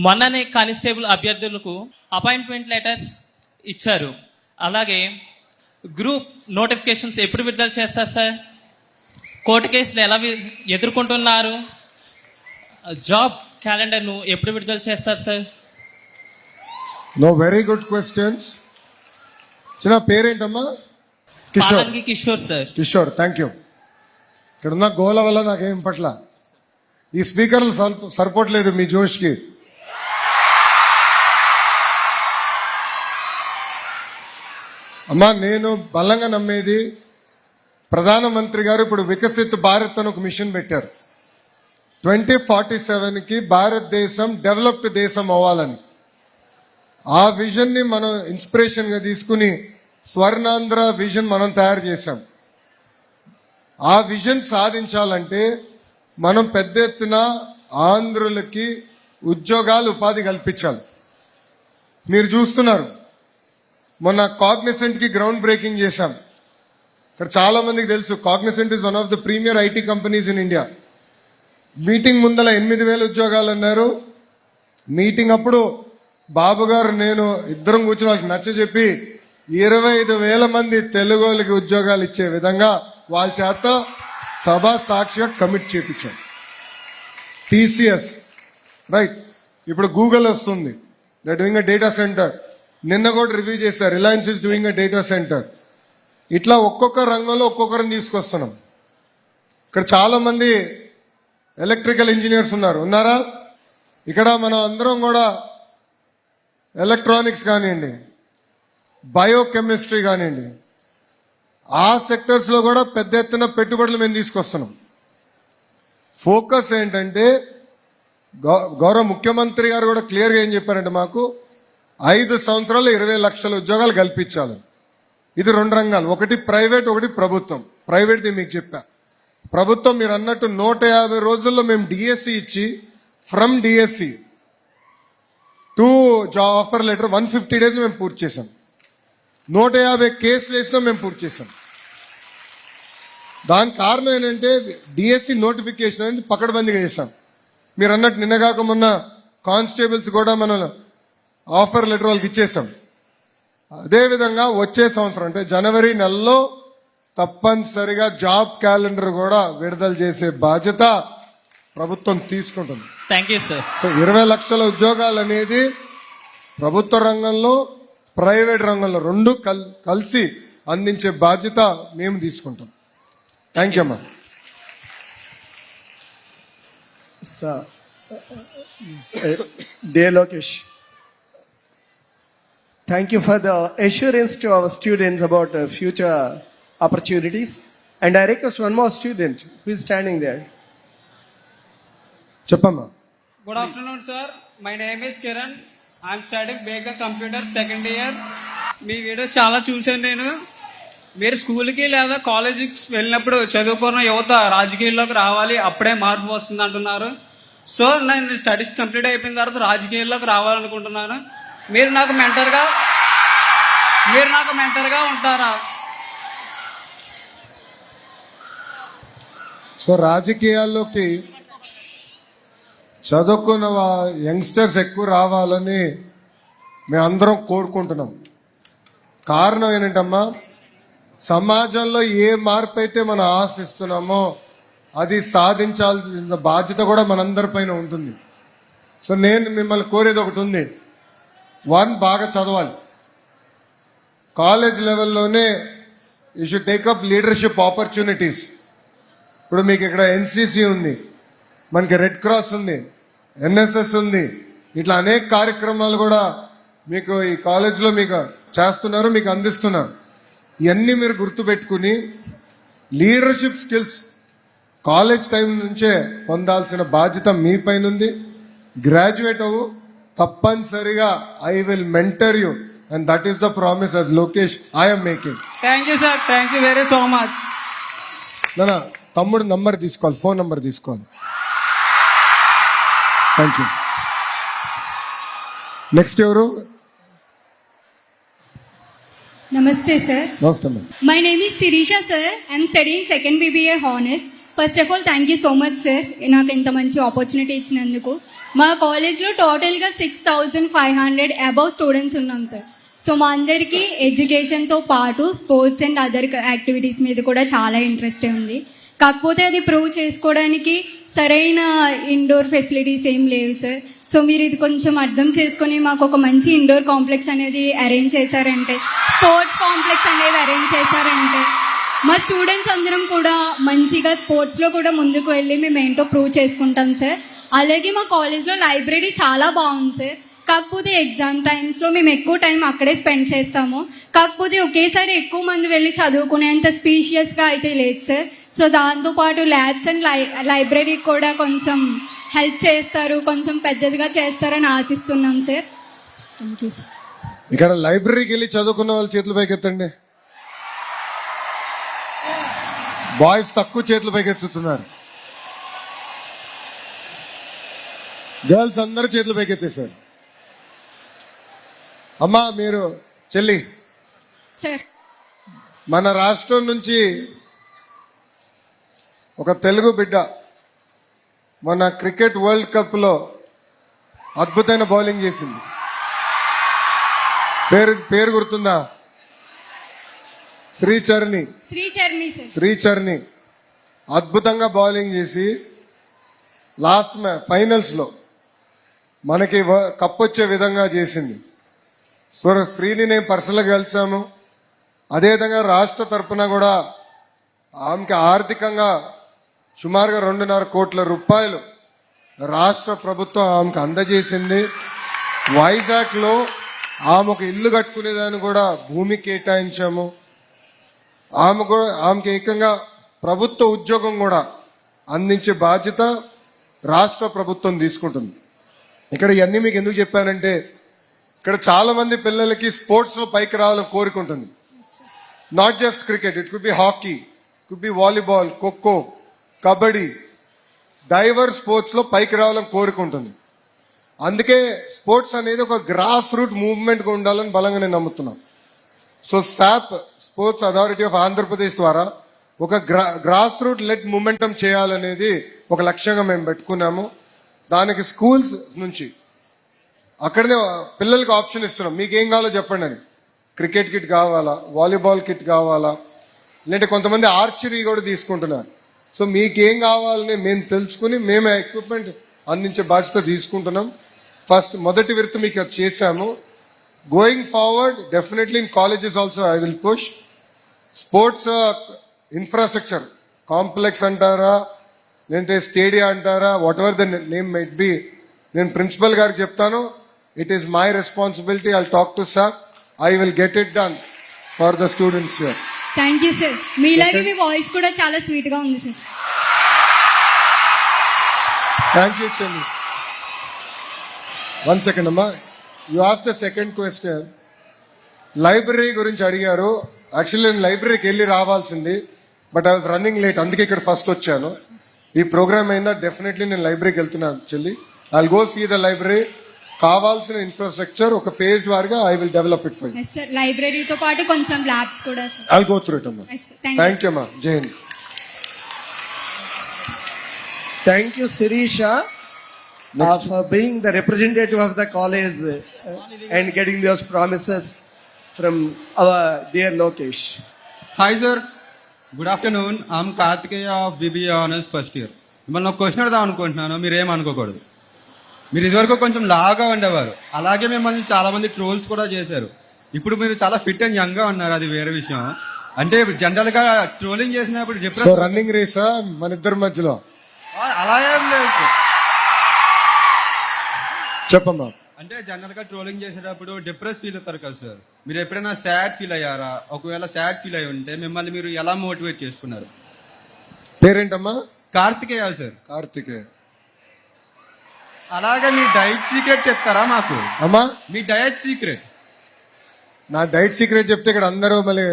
మొన్ననే కానిస్టేబుల్ అభ్యర్థులకు అపాయింట్మెంట్ లెటర్స్ ఇచ్చారు. అలాగే గ్రూప్ నోటిఫికేషన్స్ ఎప్పుడు విడుదల చేస్తారు సార్? కోర్టు కేసులు ఎలా ఎదుర్కొంటున్నారు? జాబ్ క్యాలెండర్ను ఎప్పుడు విడుదల చేస్తారు sir? No, very good questions. చిన్న పేరేంటమ్మా? Kishore. Palangi Kishore sir. Kishore, thank you. ఇక్కడ ఉన్న గోల వల్ల నాకేం పట్ల ఈ స్పీకర్లు సరిపోవట్లేదు మీ జోష్కి. అమ్మా, నేను బలంగా నమ్మేది ప్రధానమంత్రి గారు ఇప్పుడు వికసిత్ భారత్ అని ఒక మిషన్ పెట్టారు. 2047కి భారతదేశం డెవలప్డ్ దేశం అవ్వాలని. ఆ విజన్ ని మనం ఇన్స్పిరేషన్ గా తీసుకుని స్వర్ణాంధ్ర విజన్ మనం తయారు చేశాం. ఆ విజన్ సాధించాలంటే మనం పెద్ద ఎత్తున ఆంధ్రులకి ఉద్యోగాలు, ఉపాధి కల్పించాలి. మీరు చూస్తున్నారు, మొన్న కాగ్నిసెంట్ కి గ్రౌండ్ బ్రేకింగ్ చేశాం. ఇక్కడ చాలా మందికి తెలుసు, Cognizant is one of the premier IT companies in India. Meeting ముందల 8,000 ఉద్యోగాలు అన్నారు. మీటింగ్ అప్పుడు బాబు గారు నేను ఇద్దరం కూర్చొని వాళ్ళకి నచ్చ చెప్పి 25,000 మంది తెలుగు వాళ్ళకి ఉద్యోగాలు ఇచ్చే విధంగా వాళ్ళ చేత సభా సాక్షిగా కమిట్ చేయించాం. టీసీఎస్, రైట్, ఇప్పుడు గూగుల్ వస్తుంది, they doing a data centre. నిన్న కూడా రివ్యూ చేశారు, Reliance is doing a data centre. ఇట్లా ఒక్కొక్క రంగంలో ఒక్కొక్కరిని తీసుకొస్తున్నాం. ఇక్కడ చాలా మంది ఎలక్ట్రికల్ ఇంజనీర్స్ ఉన్నారా? ఇక్కడ మనం అందరం కూడా ఎలక్ట్రానిక్స్ కానివ్వండి, బయోకెమిస్ట్రీ కానివ్వండి, ఆ సెక్టర్స్ లో కూడా పెద్ద ఎత్తున పెట్టుబడులు మేము తీసుకొస్తున్నాం. ఫోకస్ ఏంటంటే గౌరవ ముఖ్యమంత్రి గారు కూడా క్లియర్గా ఏం చెప్పారంటే మాకు 5 సంవత్సరాలు 20 లక్షల ఉద్యోగాలు కల్పించాలి. ఇది 2 రంగాలు, ఒకటి ప్రైవేట్, ఒకటి ప్రభుత్వం. ప్రైవేట్ది మీకు చెప్పా. ప్రభుత్వం మీరు అన్నట్టు 150 రోజుల్లో మేము డిఎస్సి ఇచ్చి from DSC to job offer letter 150 days మేము పూర్తి చేశాం. 150 కేసులు వేసినా మేము పూర్తి చేశాం. దాని కారణం ఏంటంటే డిఎస్సి నోటిఫికేషన్ అనేది పకడ్బందీగా చేశాం. మీరు అన్నట్టు నిన్న కాక మొన్న కానిస్టేబుల్స్ కూడా మనం ఆఫర్ లెటర్ వాళ్ళకి ఇచ్చేసాం. అదేవిధంగా వచ్చే సంవత్సరం అంటే జనవరి నెలలో తప్పనిసరిగా జాబ్ క్యాలెండర్ కూడా విడుదల చేసే బాధ్యత ప్రభుత్వం తీసుకుంటుంది. Thank you sir. సో 20 లక్షల ఉద్యోగాలు అనేది ప్రభుత్వ రంగంలో, ప్రైవేట్ రంగంలో 2 కలిసి అందించే బాధ్యత మేము తీసుకుంటాం. థ్యాంక్ యూ అమ్మా. Dear Lokesh, thank you for the assurance to our students about future opportunities. And I request one more student who is standing there. చెప్పమ్మా. Good afternoon, sir. My name is Kiran. I am studying Bega Computer 2nd year. Me video చాలా చూశాను నేను. మీరు స్కూల్కి లేదా కాలేజీకి వెళ్ళినప్పుడు చదువుకున్న యువత రాజకీయాల్లోకి రావాలి, అప్పుడే మార్పు వస్తుంది అంటున్నారు. సో నేను స్టడీస్ కంప్లీట్ అయిపోయిన తర్వాత రాజకీయాల్లోకి రావాలనుకుంటున్నాను. మీరు నాకు మెంటర్గా ఉంటారా? సో రాజకీయాల్లోకి చదువుకున్న యంగ్స్టర్స్ ఎక్కువ రావాలని మేమందరం కోరుకుంటున్నాం. కారణం ఏంటంటమ్మా, సమాజంలో ఏ మార్పు అయితే మనం ఆశిస్తున్నామో అది సాధించాల్సిన బాధ్యత కూడా మనందరిపైన ఉంటుంది. సో నేను మిమ్మల్ని కోరేది ఒకటి ఉంది. 1, బాగా చదవాలి. కాలేజ్ లెవెల్లోనే you should take up leadership opportunities. ఇప్పుడు మీకు ఇక్కడ ఎన్సీసీ ఉంది, మనకి రెడ్ క్రాస్ ఉంది, ఎన్ఎస్ఎస్ ఉంది, ఇట్లా అనేక కార్యక్రమాలు కూడా మీకు ఈ కాలేజ్లో మీకు చేస్తున్నారు, మీకు అందిస్తున్నారు. ఇవన్నీ మీరు గుర్తుపెట్టుకుని లీడర్షిప్ స్కిల్స్ కాలేజ్ టైం నుంచే పొందాల్సిన బాధ్యత మీ పైన ఉంది. గ్రాడ్యుయేట్ అవ్వు, తప్పనిసరిగా I will mentor you and that is the promise as Lokesh I'm making. Thank you sir, thank you very so much. నా తమ్ముడు నంబర్ తీసుకోవాలి, ఫోన్ నంబర్ తీసుకోవాలి. Thank you. నెక్స్ట్ ఎవరు? నమస్తే సార్. నమస్తే. My name is Sirisha sir. I'm studying second BBA honours. First of all thank you so much sir, నాకు ఇంత మంచి ఆపర్చునిటీ ఇచ్చినందుకు. మా కాలేజ్లో టోటల్గా 6,500 అబౌవ్ స్టూడెంట్స్ ఉన్నాం సార్. సో మా అందరికీ ఎడ్యుకేషన్తో పాటు స్పోర్ట్స్ అండ్ అదర్ యాక్టివిటీస్ మీద కూడా చాలా ఇంట్రెస్ట్ ఉంది. కాకపోతే అది ప్రూవ్ చేసుకోవడానికి సరైన ఇండోర్ ఫెసిలిటీస్ ఏం లేవు సార్. సో మీరు ఇది కొంచెం అర్థం చేసుకొని మాకు ఒక మంచి ఇండోర్ కాంప్లెక్స్ అనేది అరేంజ్ చేశారంటే, స్పోర్ట్స్ కాంప్లెక్స్ అనేది అరేంజ్ చేశారంటే మా స్టూడెంట్స్ అందరం కూడా మంచిగా స్పోర్ట్స్లో కూడా ముందుకు వెళ్ళి మేము ఏంటో ప్రూవ్ చేసుకుంటాం సార్. అలాగే మా కాలేజ్లో లైబ్రరీ చాలా బాగుంది సార్. కాకపోతే ఎగ్జామ్ టైమ్స్లో మేము ఎక్కువ టైం అక్కడే స్పెండ్ చేస్తాము. కాకపోతే ఒకేసారి ఎక్కువ మంది వెళ్ళి చదువుకునేంత స్పీషియస్గా అయితే లేదు సార్. సో దాంతోపాటు ల్యాబ్స్ అండ్ లైబ్రరీకి కూడా కొంచెం హెల్ప్ చేస్తారు, కొంచెం పెద్దదిగా చేస్తారని ఆశిస్తున్నాం సార్. Thank you sir. ఇక్కడ లైబ్రరీకి వెళ్ళి చదువుకున్న వాళ్ళు చేతులు పైకెత్తండి. బాయ్స్ తక్కువ చేతులు పైకెత్తుతున్నారు, గర్ల్స్ అందరూ చేతులు పైకెత్తేసారు. అమ్మా మీరు చెల్లి, సార్ మన రాష్ట్రం నుంచి ఒక తెలుగు బిడ్డ మొన్న క్రికెట్ వరల్డ్ కప్ లో అద్భుతమైన బౌలింగ్ చేసింది. పేరు గుర్తుందా? శ్రీచరణి అద్భుతంగా బౌలింగ్ చేసి లాస్ట్ ఫైనల్స్ లో మనకి కప్ వచ్చే విధంగా చేసింది. సో శ్రీని నేను పర్సనల్గా కలిసాము. అదేవిధంగా రాష్ట్ర తరఫున కూడా ఆమెకి ఆర్థికంగా సుమారుగా 2.5 కోట్ల రూపాయలు రాష్ట్ర ప్రభుత్వం ఆమెకు అందజేసింది. వైజాగ్లో ఆమె ఒక ఇల్లు కట్టుకునేదాన్ని కూడా భూమి కేటాయించాము. ఆమెకి ఏకంగా ప్రభుత్వ ఉద్యోగం కూడా అందించే బాధ్యత రాష్ట్ర ప్రభుత్వం తీసుకుంటుంది. ఇక్కడ ఇవన్నీ మీకు ఎందుకు చెప్పానంటే, ఇక్కడ చాలా మంది పిల్లలకి స్పోర్ట్స్ లో పైకి రావాలని కోరిక ఉంటుంది. Not just cricket, it could B hockey, could be volleyball, kho kho, kabaddi, divorce sports లో పైకి రావాలని కోరిక ఉంటుంది. అందుకే స్పోర్ట్స్ అనేది ఒక గ్రాస్ రూట్ మూవ్మెంట్ గా ఉండాలని బలంగా నేను నమ్ముతున్నాను. So SAP sports authority of Andhra Pradesh ద్వారా ఒక గ్రాస్ రూట్ లెడ్ మూమెంటం చేయాలనేది ఒక లక్ష్యంగా మేము పెట్టుకున్నాము. దానికి స్కూల్స్ నుంచి అక్కడనే పిల్లలకి ఆప్షన్ ఇస్తున్నాం, మీకు ఏం కావాలో చెప్పండి అని. క్రికెట్ కిట్ కావాలా, వాలీబాల్ కిట్ కావాలా, లేదంటే కొంతమంది ఆర్చరీ కూడా తీసుకుంటున్నారు. సో మీకేం కావాలని మేము తెలుసుకుని మేము ఎక్విప్మెంట్ అందించే బాధ్యత తీసుకుంటున్నాం. మొదటి విడత మీకు అది చేశాము. Going forward definitely in colleges also I will push sports infrastructure complex అంటారా, లేదంటే స్టేడియా అంటారా, what ever the name might be, నేను ప్రిన్సిపల్ గారికి చెప్తాను. It is my responsibility. I talk to sir, I will get it done for the students here. Thank you sir. మీలాగే మీ voice కూడా చాలా sweet గా ఉంది సార్. థ్యాంక్ యూ చెల్లి. 1 second అమ్మా. You ask the second question. Library గురించి అడిగారు. Actually నేను లైబ్రరీకి వెళ్ళి రావాల్సింది, but I was running late, అందుకే ఇక్కడ ఫస్ట్ వచ్చాను. ఈ ప్రోగ్రామ్ అయినా డెఫినెట్లీ నేను లైబ్రరీకి వెళ్తున్నాను చెల్లి. I will go see the library. కావాల్సిన ఇన్ఫ్రాస్ట్రక్చర్ ఒక ఫేజ్ వారిగా I will develop it for you. yes sir. లైబ్రరీతో పాటు కొంచెం ల్యాబ్స్ కూడా sir. I will go through it అమ్మా. థ్యాంక్ యూ అమ్మా. జై Hind. Thank you, Sirisha, for being the representative of the college and getting those promises from our dear Lokesh. Hi sir, good afternoon. I'm Kartikeya of BBA Honors first year. మిమ్మల్ని ఒక question అడదాం అనుకుంటున్నాను, మీరు ఏమనుకోకూడదు. మీరు ఇదివరకు కొంచెం లాగా ఉండేవారు, అలాగే మిమ్మల్ని చాలా మంది ట్రోల్స్ కూడా చేశారు. ఇప్పుడు మీరు చాలా ఫిట్ అండ్ యంగ్ గా ఉన్నారు, అది వేరే విషయం. అంటే జనరల్ గా ట్రోలింగ్ చేసినప్పుడు డిప్రెషన్. రన్నింగ్ రేసా మన ఇద్దరి మధ్యలో? అలా ఏం లేదు. చెప్పమ్మా. అంటే జనరల్ గా ట్రోలింగ్ చేసేటప్పుడు డిప్రెస్ ఫీల్ అవుతారు కదా సార్, మీరు ఎప్పుడైనా సాడ్ ఫీల్ అయ్యారా? ఒకవేళ సాడ్ ఫీల్ అయి ఉంటే మిమ్మల్ని మీరు ఎలా మోటివేట్ చేసుకున్నారు? పేరేంటమ్మా? కార్తికేయ సార్. కార్తికేయ. అలాగే మీ డైట్ సీక్రెట్ చెప్తారా మాకు? అమ్మా, మీ డైట్ సీక్రెట్. నా డైట్ సీక్రెట్ చెప్తే ఇక్కడ అందరూ మళ్ళీ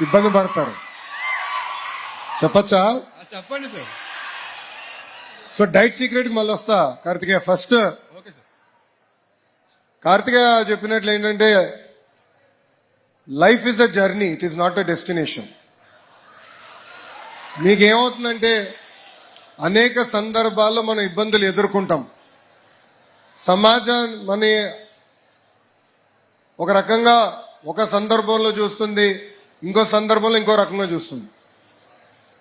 ఇబ్బంది పడతారు. చెప్పచ్చా? చెప్పండి సార్. సో డైట్ సీక్రెట్ కి మళ్ళీ వస్తా. Karthikeya first, okay sir. Karthikeya చెప్పినట్లు ఏంటంటే life is a journey, it is not a destination. మీకేమవుతుందంటే అనేక సందర్భాల్లో మనం ఇబ్బందులు ఎదుర్కొంటాం. సమాజం మన ఒక రకంగా ఒక సందర్భంలో చూస్తుంది, ఇంకో సందర్భంలో ఇంకో రకంగా చూస్తుంది.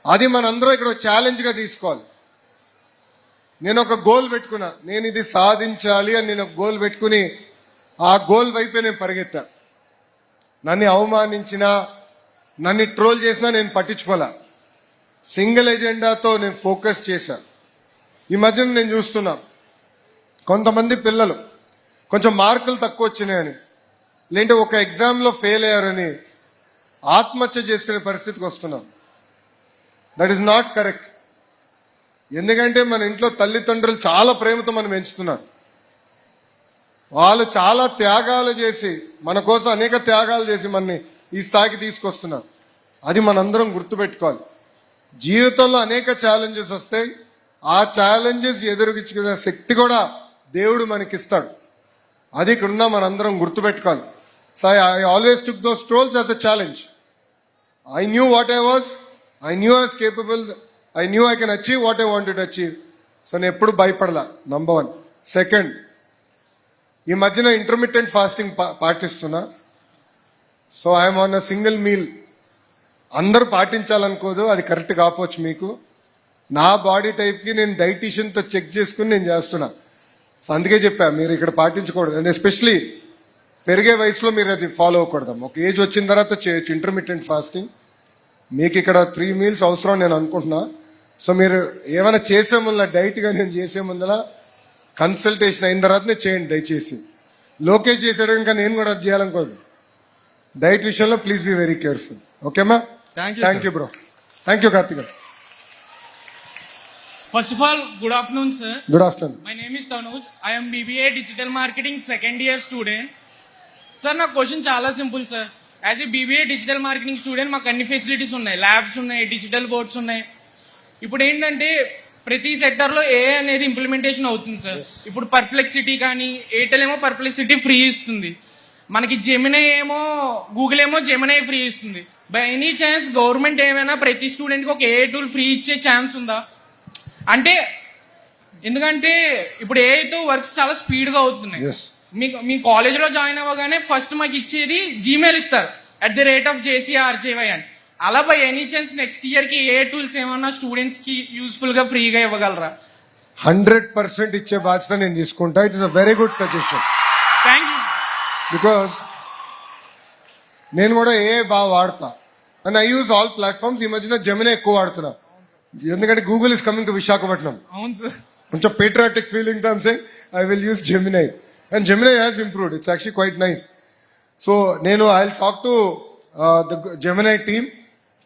అది మనందరం ఇక్కడ ఛాలెంజ్గా తీసుకోవాలి. నేను ఒక గోల్ పెట్టుకున్నా, నేను ఇది సాధించాలి అని నేను ఒక గోల్ పెట్టుకుని ఆ గోల్ వైపే నేను పరిగెత్తా. నన్ను అవమానించినా, నన్ను ట్రోల్ చేసినా నేను పట్టించుకోలే. సింగిల్ ఎజెండాతో నేను ఫోకస్ చేశా. ఈ మధ్యన నేను చూస్తున్నా కొంతమంది పిల్లలు కొంచెం మార్కులు తక్కువ వచ్చినాయని, లేదంటే ఒక ఎగ్జామ్లో ఫెయిల్ అయ్యారని ఆత్మహత్య చేసుకునే పరిస్థితికి వస్తున్నాం. That is not correct. ఎందుకంటే మన ఇంట్లో తల్లిదండ్రులు చాలా ప్రేమతో మనం పెంచుతున్నారు. వాళ్ళు చాలా త్యాగాలు చేసి మన కోసం అనేక త్యాగాలు చేసి మనని ఈ స్థాయికి తీసుకొస్తున్నారు. అది మనందరం గుర్తుపెట్టుకోవాలి. జీవితంలో అనేక ఛాలెంజెస్ వస్తాయి. ఆ ఛాలెంజెస్ ఎదురుగించుకునే శక్తి కూడా దేవుడు మనకిస్తాడు. అది ఇక్కడున్నా మనందరం గుర్తుపెట్టుకోవాలి. So I always took those trolls as a challenge. I knew what I was. I knew I was capable. I knew I can achieve what I wanted to achieve. So నేను ఎప్పుడు భయపడలా. Number 1. Second, ఈ మధ్యన intermittent fasting పాటిస్తున్నా. So I'm on a single meal. అందరూ పాటించాలనుకోదు, అది correct కాకపోవచ్చు మీకు. నా బాడీ టైప్కి నేను డైటీషియన్తో చెక్ చేసుకుని నేను చేస్తున్నా. సో అందుకే చెప్పా మీరు ఇక్కడ పాటించకూడదు. అండ్ ఎస్పెషలీ పెరిగే వయసులో మీరు అది ఫాలో అవ్వకూడదు. ఒక ఏజ్ వచ్చిన తర్వాత చేయొచ్చు ఇంటర్మిటెంట్ ఫాస్టింగ్. మీకు ఇక్కడ 3 మీల్స్ అవసరం నేను అనుకుంటున్నా. సో మీరు ఏమైనా చేసే ముందర డైట్గా నేను చేసే ముందర కన్సల్టేషన్ అయిన తర్వాతనే చేయండి దయచేసి. లోకేష్ చేసాడు ఇంకా నేను కూడా అది చేయాలనుకోదు. డైట్ విషయంలో ప్లీజ్ బీ వెరీ కేర్ఫుల్. ఓకేమా? Thank you bro. Thank you Karthik. First of all, good afternoon, sir. Good afternoon. My name is Tanuj. I am BBA Digital Marketing second year student. Sir, నా question చాలా simple sir. As a BBA digital marketing student మాకు అన్ని facilities ఉన్నాయి, labs ఉన్నాయి, digital boards ఉన్నాయి. ఇప్పుడు ఏంటంటే ప్రతి సెక్టర్లో AI అనేది ఇంప్లిమెంటేషన్ అవుతుంది సార్. ఇప్పుడు పర్ప్లెక్సిటీ కానీ ఎయిర్టెల్ ఏమో పర్ప్లెక్సిటీ ఫ్రీ ఇస్తుంది, మనకి జెమినై ఏమో గూగుల్ ఏమో జెమినై ఫ్రీ ఇస్తుంది. బై ఎనీ ఛాన్స్ గవర్నమెంట్ ఏమైనా ప్రతి స్టూడెంట్కి ఒక AI టూల్ ఫ్రీ ఇచ్చే ఛాన్స్ ఉందా? అంటే ఎందుకంటే ఇప్పుడు ఏఐతో వర్క్స్ చాలా స్పీడ్గా అవుతున్నాయి. మీ కాలేజ్లో జాయిన్ అవ్వగానే ఫస్ట్ మాకు ఇచ్చేది జీమెయిల్ ఇస్తారు @JCRJY అని. అలా బై ఎనీ ఛాన్స్ నెక్స్ట్ ఇయర్కి ఏ టూల్స్ ఏమన్నా స్టూడెంట్స్కి యూస్ఫుల్గా ఫ్రీగా ఇవ్వగలరా? 100% ఇచ్చే బాధ్యత నేను తీసుకుంటా. It is a very good suggestion. Thank you. Because నేను కూడా బాగా వాడతా and I use all platforms. ఈ మధ్యన జెమినీ ఎక్కువ వాడుతున్నా ఎందుకంటే Google is coming to Visakhapatnam. అవును సార్. కొంచెం పేట్రియాటిక్ ఫీలింగ్ తో I'm saying I will use Gemini and Gemini has improved. It's actually quite nice. So నేను I will talk to the Gemini team.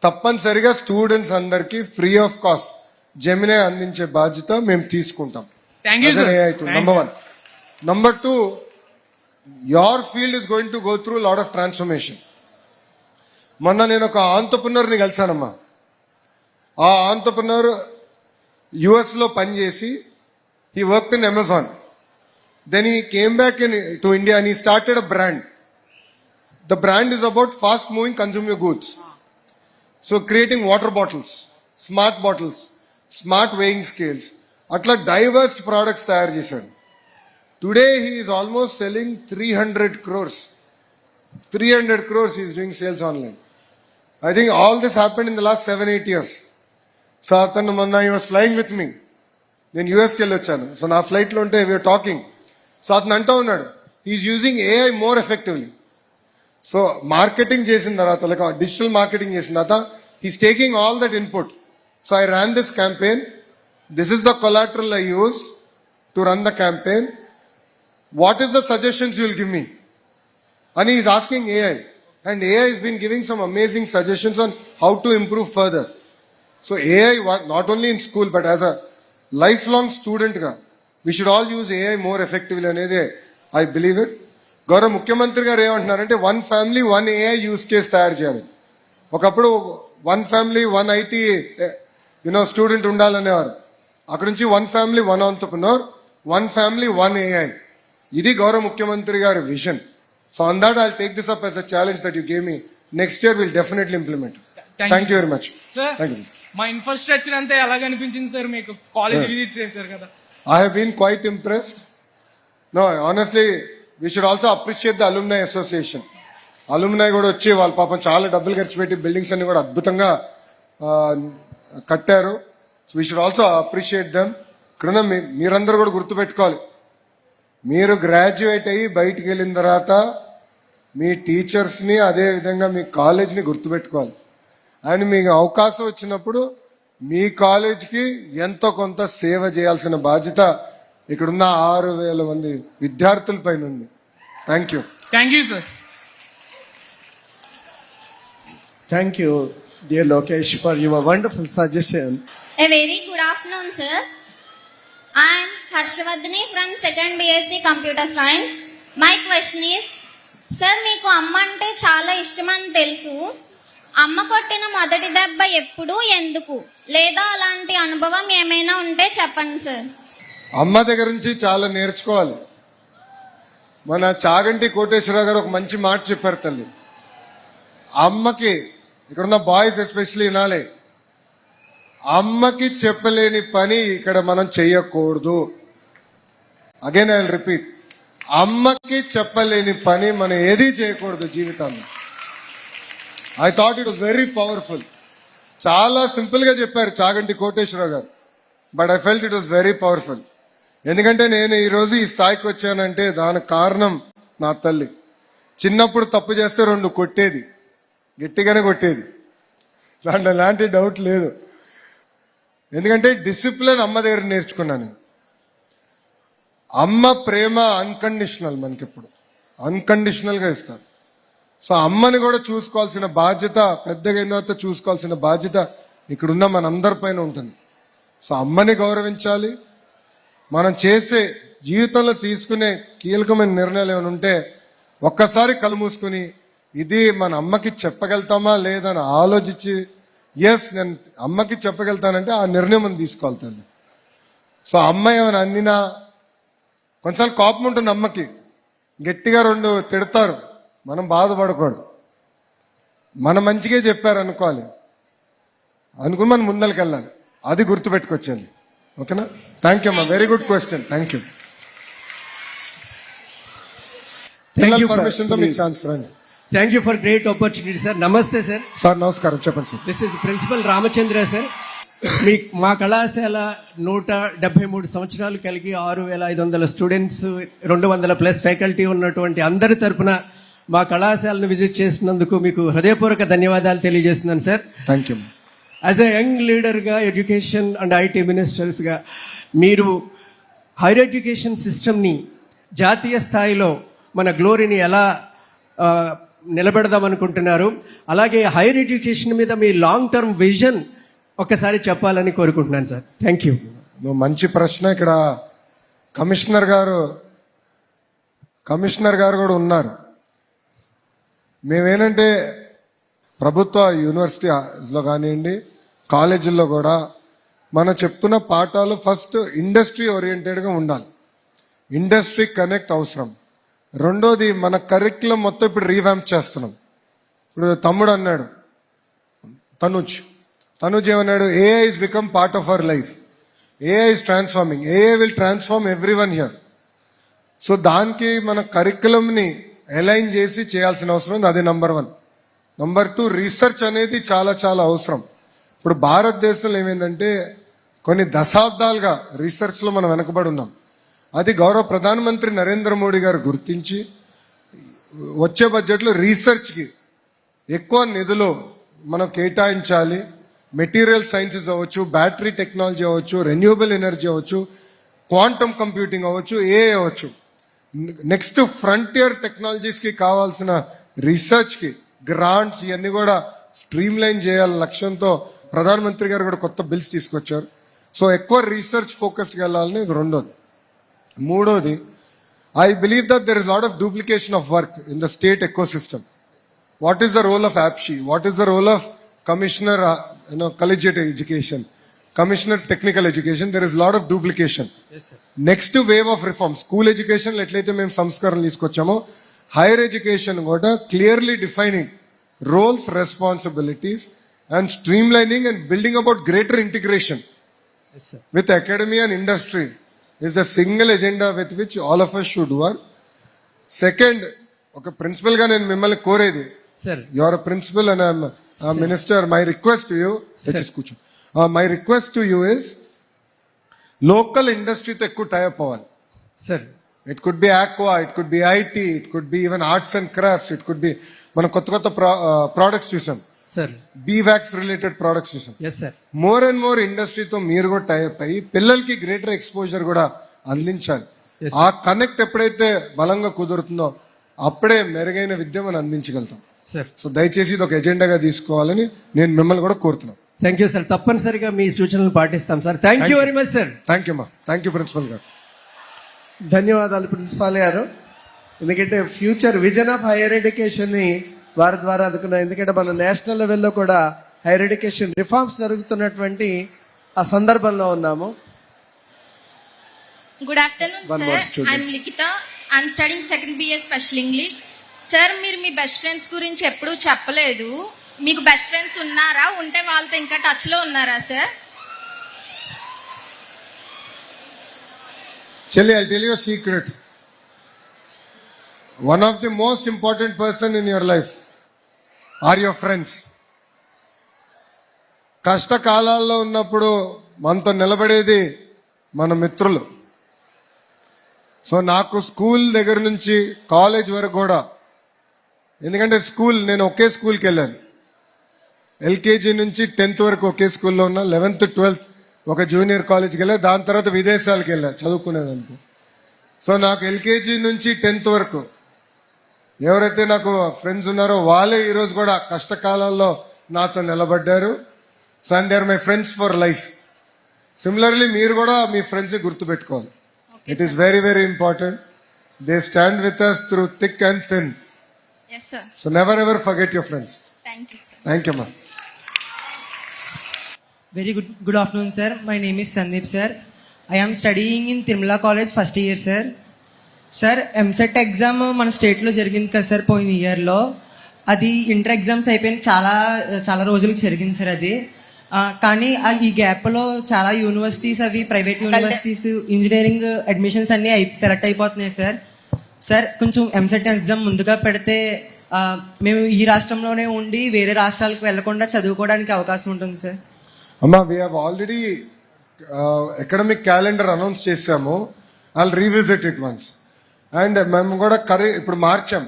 తప్పనిసరిగా స్టూడెంట్స్ అందరికీ free of cost Gemini అందించే బాధ్యత మేము తీసుకుంటాం. Thank you sir. Number 1. Number 2, your field is going to go through a lot of transformation. మొన్న నేను ఒక ఆంటర్‌ప్రెన్యూర్ని కలిసానమ్మా. ఆ ఆంటర్‌ప్రెన్యూర్ US లో పనిచేసి he worked in Amazon. Then he came back to India and he started a brand. The brand is about fast moving consumer goods. So creating water bottles, smart weighing scales, అట్లా divorce products తయారు చేశాడు. Today he is almost selling 300 crores. 300 crores he is doing sales online. I think all this happened in the last 7-8 years. So atanu manna he was flying with me. నేను యూఎస్కి వెళ్ళి వచ్చాను. So నా ఫ్లైట్లో ఉంటే we are talking. So అతను అంటూ ఉన్నాడు is using AI more effectively. So marketing చేసిన తర్వాత లైక్ డిజిటల్ మార్కెటింగ్ చేసిన తర్వాత he's taking all that input. So I ran this campaign. This is the collateral I used to run the campaign. what is the suggestions you'll give me? And he is asking AI. And AI has been giving some amazing suggestions on how to improve further. So AI, not only in school, but as a lifelong student, we should all use AI more effectively. I believe it. గౌరవ ముఖ్యమంత్రి గారు ఏమంటున్నారంటే 1 family 1 AI use case తయారు చేయాలి. ఒకప్పుడు 1 family 1 IT student ఉండాలనేవారు. అక్కడ నుంచి 1 family 1 entrepreneur, 1 family 1 AI. ఇది గౌరవ ముఖ్యమంత్రి గారి vision. So on that I'll take this up as a challenge that you gave me. Next year will definitely implement. Thank you very much sir. మా infrastructure అంతా ఎలా కనిపించింది సార్ మీకు? College visit చేశారు కదా. I have been quite impressed. No, honestly, we should also appreciate the alumni association. Alumni కూడా వచ్చి వాళ్ళ పాపం చాలా డబ్బులు ఖర్చు పెట్టి బిల్డింగ్స్ అన్ని కూడా అద్భుతంగా కట్టారు. So we should also appreciate them. ఇక్కడ మీరందరూ కూడా గుర్తుపెట్టుకోవాలి, మీరు గ్రాడ్యుయేట్ అయ్యి బయటికి వెళ్ళిన తర్వాత మీ టీచర్స్ని అదే విధంగా మీ కాలేజ్ని గుర్తుపెట్టుకోవాలి. అండ్ మీకు అవకాశం వచ్చినప్పుడు మీ కాలేజ్కి ఎంతో కొంత సేవ చేయాల్సిన బాధ్యత ఇక్కడున్న 6,000 మంది విద్యార్థుల పైన ఉంది. Thank you. Thank you sir. Thank you, dear Lokesh, for your wonderful suggestion. A very good afternoon, sir. I am Harshvardhani from 2nd BSc Computer Science. My question is, sir, మీకు అమ్మ అంటే చాలా ఇష్టమని తెలుసు. అమ్మ కొట్టిన మొదటి దెబ్బ ఎప్పుడు, ఎందుకు, లేదా అలాంటి అనుభవం ఏమైనా ఉంటే చెప్పండి సార్. అమ్మ దగ్గర నుంచి చాలా నేర్చుకోవాలి. మన చాగంటి కోటేశ్వరరావు గారు ఒక మంచి మాట చెప్పారు తల్లి. అమ్మకి, ఇక్కడున్న బాయ్స్ ఎస్పెషల్లీ వినాలి, అమ్మకి చెప్పలేని పని ఇక్కడ మనం చెయ్యకూడదు. అగైన్ ఐ విల్ రిపీట్, అమ్మకి చెప్పలేని పని మనం ఏదీ చేయకూడదు జీవితంలో. I thought it was very powerful. చాలా సింపుల్ గా చెప్పారు చాగంటి కోటేశ్వరరావు గారు, but I felt it was very powerful. ఎందుకంటే నేను ఈరోజు ఈ స్థాయికి వచ్చానంటే దానికి కారణం నా తల్లి. చిన్నప్పుడు తప్పు చేస్తే 2 కొట్టేది, గట్టిగానే కొట్టేది, దాంట్లో ఎలాంటి డౌట్ లేదు. ఎందుకంటే డిసిప్లిన్ అమ్మ దగ్గర నేర్చుకున్నాను. అమ్మ ప్రేమ అన్కండిషనల్, మనకిప్పుడు అన్కండిషనల్గా ఇస్తారు. సో అమ్మని కూడా చూసుకోవాల్సిన బాధ్యత, పెద్దగా అయిన తర్వాత చూసుకోవాల్సిన బాధ్యత ఇక్కడున్న మనందరి పైన ఉంటుంది. సో అమ్మని గౌరవించాలి. మనం చేసే జీవితంలో తీసుకునే కీలకమైన నిర్ణయాలు ఏమైనా ఉంటే ఒక్కసారి కళ్ళు మూసుకుని ఇది మన అమ్మకి చెప్పగలుగుతామా లేదా అని ఆలోచించి, ఎస్ నేను అమ్మకి చెప్పగలుగుతానంటే ఆ నిర్ణయం మనం తీసుకోవాలి తల్లి. సో అమ్మ ఏమైనా అందినా కొంచెం కోపం ఉంటుంది అమ్మకి, గట్టిగా 2 తిడతారు, మనం బాధపడకూడదు. మన మంచిగా చెప్పారు అనుకోవాలి, అనుకుని మనం ముందరికి వెళ్ళాలి. అది గుర్తుపెట్టుకొచ్చాను. ఓకేనా? థ్యాంక్ యూ అమ్మా, very good question. Thank you. పర్మిషన్తో మీకు ఛాన్స్ రండి. Thank you for great opportunity, sir. Namaste, sir. Sir నమస్కారం, చెప్పండి sir. This is Principal Ramachandra, sir. మా కళాశాల 173 సంవత్సరాలు కలిగి 6,500 స్టూడెంట్స్, 200+ ఫ్యాకల్టీ ఉన్నటువంటి అందరి తరపున మా కళాశాలను విజిట్ చేసినందుకు మీకు హృదయపూర్వక ధన్యవాదాలు తెలియజేస్తున్నాను sir. Thank you. As a young లీడర్గా, ఎడ్యుకేషన్ అండ్ ఐటీ మినిస్టర్స్గా మీరు హైయర్ ఎడ్యుకేషన్ సిస్టమ్ని జాతీయ స్థాయిలో మన గ్లోరీని ఎలా నిలబెడదాం అనుకుంటున్నారు, అలాగే హైయర్ ఎడ్యుకేషన్ మీద మీ లాంగ్ టర్మ్ విజన్ ఒక్కసారి చెప్పాలని కోరుకుంటున్నాను సార్. Thank you. మంచి ప్రశ్న. ఇక్కడ కమిషనర్ గారు కూడా ఉన్నారు. మేమేనంటే ప్రభుత్వ యూనివర్సిటీలో కానివ్వండి, కాలేజీల్లో కూడా మనం చెప్తున్న పాఠాలు ఫస్ట్ ఇండస్ట్రీ ఓరియంటెడ్గా ఉండాలి. ఇండస్ట్రీ కనెక్ట్ అవసరం. రెండోది, మన కరిక్యులం మొత్తం ఇప్పుడు రీవ్యాంప్ చేస్తున్నాం. ఇప్పుడు తమ్ముడు అన్నాడు, తనుజ్ ఏమన్నాడు, AI is become part of our life. AI is transforming. AI will transform every one here. So దానికి మన కరిక్యులంని అలైన్ చేసి చేయాల్సిన అవసరం ఉంది. అది నెంబర్ 1. నెంబర్ 2, రీసెర్చ్ అనేది చాలా చాలా అవసరం. ఇప్పుడు భారతదేశంలో ఏమైందంటే కొన్ని దశాబ్దాలుగా రీసెర్చ్లో మనం వెనకబడి ఉన్నాం. అది గౌరవ ప్రధానమంత్రి నరేంద్ర మోడీ గారు గుర్తించి వచ్చే బడ్జెట్లో రీసెర్చ్కి ఎక్కువ నిధులు మనం కేటాయించాలి. మెటీరియల్ సైన్సెస్ అవ్వచ్చు, బ్యాటరీ టెక్నాలజీ అవ్వచ్చు, రెన్యూవబుల్ ఎనర్జీ అవ్వచ్చు, క్వాంటమ్ కంప్యూటింగ్ అవ్వచ్చు, ఏఐ అవ్వచ్చు. నెక్స్ట్ ఫ్రంటియర్ టెక్నాలజీస్కి కావాల్సిన రీసెర్చ్కి గ్రాంట్స్ ఇవన్నీ కూడా స్ట్రీమ్ లైన్ చేయాలి లక్ష్యంతో ప్రధానమంత్రి గారు కూడా కొత్త బిల్స్ తీసుకొచ్చారు. సో ఎక్కువ రీసెర్చ్ ఫోకస్డ్కి వెళ్ళాలని ఇది రెండోది. మూడోది, I believe that there is a lot of duplication of work in the state ecosystem. What is the role of APSHI? What is the role of Commissioner, Collegiate Education, Commissioner Technical Education? There is a lot of duplication. Yes, sir. Next wave of reform, school education, ఎట్లయితే మేము సంస్కరణలు తీసుకొచ్చామో higher education కూడా clearly defining roles, responsibilities and streamlining and building about greater integration Yes, sir. with academia and industry is the single agenda with which all of us should work. Second, ఒక principal గా నేను మిమ్మల్ని కోరేది, sir you are principal and minister, my request to you, కూర్చో, my request to you is local ఇండస్ట్రీతో ఎక్కువ tie up అవ్వాలి. Sir it could be aqua, it could be IT, it could be even arts and crafts, it could be మనం కొత్త products చూసాం, sir beeswax related products చూసాం. Yes sir. More and more ఇండస్ట్రీతో మీరు కూడా టైఅప్ అయ్యి పిల్లలకి గ్రేటర్ ఎక్స్పోజర్ కూడా అందించాలి. ఆ కనెక్ట్ ఎప్పుడైతే బలంగా కుదురుతుందో అప్పుడే మెరుగైన విద్య మనం అందించగలుగుతాం సార్. సో దయచేసి ఇది ఒక ఎజెండాగా తీసుకోవాలని నేను మిమ్మల్ని కూడా కోరుతున్నాను. థ్యాంక్ యూ సార్, తప్పనిసరిగా మీ సూచనలు పాటిస్తాం sir. Thank you very much sir. Thank you మా, థ్యాంక్ యూ ప్రిన్సిపల్ గారు. ధన్యవాదాలు ప్రిన్సిపాల్ గారు. ఎందుకంటే ఫ్యూచర్ విజన్ ఆఫ్ హైయర్ ఎడ్యుకేషన్ని వారి ద్వారా అందుకున్నాం. ఎందుకంటే మన నేషనల్ లెవెల్లో కూడా హైయర్ ఎడ్యుకేషన్ రిఫార్మ్స్ జరుగుతున్నటువంటి ఆ సందర్భంలో ఉన్నాము. Good afternoon sir, I'm Likhita, I'm studying second BA special English. Sir మీరు మీ బెస్ట్ ఫ్రెండ్స్ గురించి ఎప్పుడూ చెప్పలేదు. మీకు బెస్ట్ ఫ్రెండ్స్ ఉన్నారా? ఉంటే వాళ్ళతో ఇంకా టచ్ లో ఉన్నారా sir? Chelli, I'll tell you a secret. One of the most important person in your life are your friends. కష్టకాలాల్లో ఉన్నప్పుడు మనతో నిలబడేది మన మిత్రులు. సో నాకు స్కూల్ దగ్గర నుంచి కాలేజ్ వరకు కూడా, ఎందుకంటే నేను ఒకే స్కూల్కి వెళ్ళాను. LKG నుంచి 10th వరకు ఒకే స్కూల్లో ఉన్నా, 11th 12th ఒక జూనియర్ కాలేజ్కి వెళ్ళా, దాని తర్వాత విదేశాలకు వెళ్ళా చదువుకునేదానికి. సో నాకు LKG నుంచి 10th వరకు ఎవరైతే నాకు ఫ్రెండ్స్ ఉన్నారో వాళ్ళే ఈరోజు కూడా కష్టకాలాల్లో నాతో నిలబడ్డారు. So and they are my friends for life. Similarly మీరు కూడా మీ ఫ్రెండ్స్ గుర్తుపెట్టుకోవాలి. It is very very important. They stand with us through thick and thin. Yes sir. So never ever forget your friends. Thank you sir. Thank you మా. Very good afternoon, sir. My name is Sandeep, sir. I am studying in Tirumala College first year, sir. Sir, MSET exam మన స్టేట్లో జరిగింది కదా sir పోయిన ఇయర్లో. అది inter exams అయిపోయిన చాలా రోజులకు జరిగింది సార్ అది. కానీ ఈ గ్యాప్లో చాలా యూనివర్సిటీస్ అవి ప్రైవేట్ యూనివర్సిటీస్ ఇంజనీరింగ్ అడ్మిషన్స్ అన్నీ సెలెక్ట్ అయిపోతున్నాయి సార్. సార్ కొంచెం MSET ఎగ్జామ్ ముందుగా పెడితే మేము ఈ రాష్ట్రంలోనే ఉండి వేరే రాష్ట్రాలకు వెళ్లకుండా చదువుకోవడానికి అవకాశం ఉంటుంది సార్. అమ్మా, we have already academic calendar announce చేసాము. I'll revisit it once. And మేము కూడా ఇప్పుడు మార్చాం.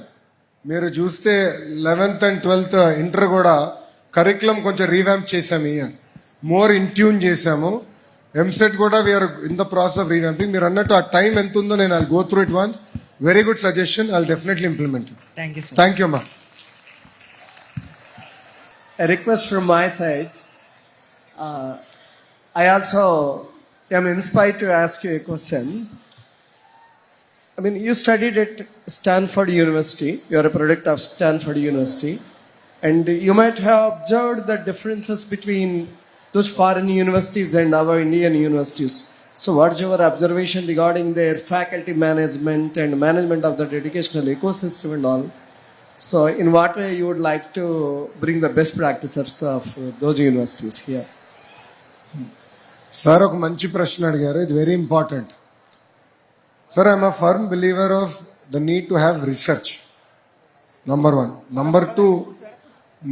మీరు చూస్తే 11th and 12th ఇంటర్ కూడా కరికులం కొంచెం రీవ్యాంప్ చేసాము. మోర్ ఇంట్యూన్ చేసాము. MSET కూడా we're in the process of revamping. మీరు అన్నట్టు ఆ టైం ఎంత ఉందో నేను I'll go through it once. Very good suggestion. I'll definitely implement. Thank you sir. Thank you అమ్మా. A request from my side. I also am inspired to ask you a question. I mean, you studied at Stanford University. You are a product of Stanford University. And you might have observed the differences between those foreign universities and our Indian universities. So what's your observation regarding their faculty management and management of the educational ecosystem and all? So in what way you would like to bring the best practices of those universities here? Sir ఒక మంచి ప్రశ్న అడిగారు. ఇది very important. Sir, I'm a firm believer of the need to have research. Number 1. Number 2,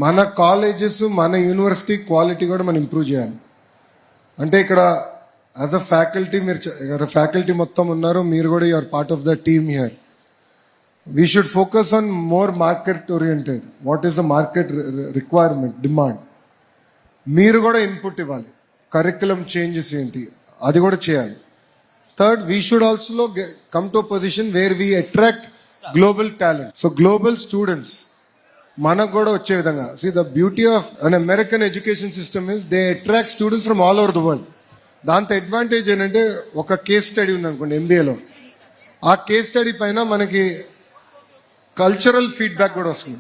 మన colleges మన university quality కూడా మనం improve చేయాలి. అంటే ఇక్కడ యాజ్ అ ఫ్యాకల్టీ మీరు ఫ్యాకల్టీ మొత్తం ఉన్నారు, మీరు కూడా you are part of the team here. We should focus on more market oriented. What is the market requirement, demand. మీరు కూడా ఇన్పుట్ ఇవ్వాలి. కరికులం చేంజెస్ ఏంటి అది కూడా చేయాలి. Third, we should also come to a position where we attract global talent. So global students, మనకు కూడా వచ్చే విధంగా. See, the beauty of an American education system is they attract students from all over the world. దాంతో advantage ఏంటంటే ఒక case study ఉంది అనుకోండి MBAలో, ఆ కేస్ స్టడీ పైన మనకి కల్చరల్ ఫీడ్బ్యాక్ కూడా వస్తుంది.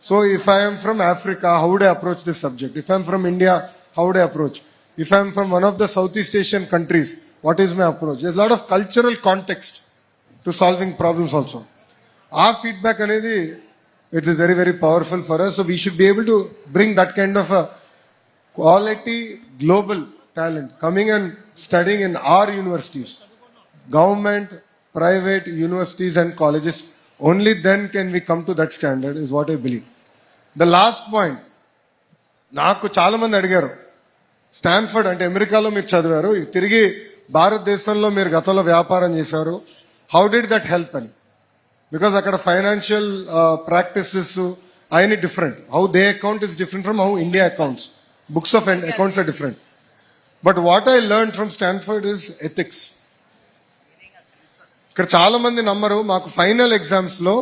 So if I'm from Africa, how would I approach this subject? If I'm from India, how would I approach? If I'm from one of the South East Asian countries, what is my approach? There's a lot of cultural context to solving problems also. Our feedback anedi, it is very, very powerful for us. So we should be able to bring that kind of a quality global talent coming and studying in our universities, government, private universities and colleges. Only then can we come to that standard, is what I believe. The last point, నాకు చాలా మంది అడిగారు, Stanford అంటే అమెరికాలో మీరు చదివారు, తిరిగి భారతదేశంలో మీరు గతంలో వ్యాపారం చేశారు, హౌ డిడ్ దట్ హెల్ప్ అని. బికాజ్ అక్కడ ఫైనాన్షియల్ ప్రాక్టీసెస్ అవన్నీ different. How they account is different from how India accounts. Books of accounts are different. But what I learn from Stanford is ethics. ఇక్కడ చాలా మంది నమ్మరు, మాకు ఫైనల్ ఎగ్జామ్స్ లో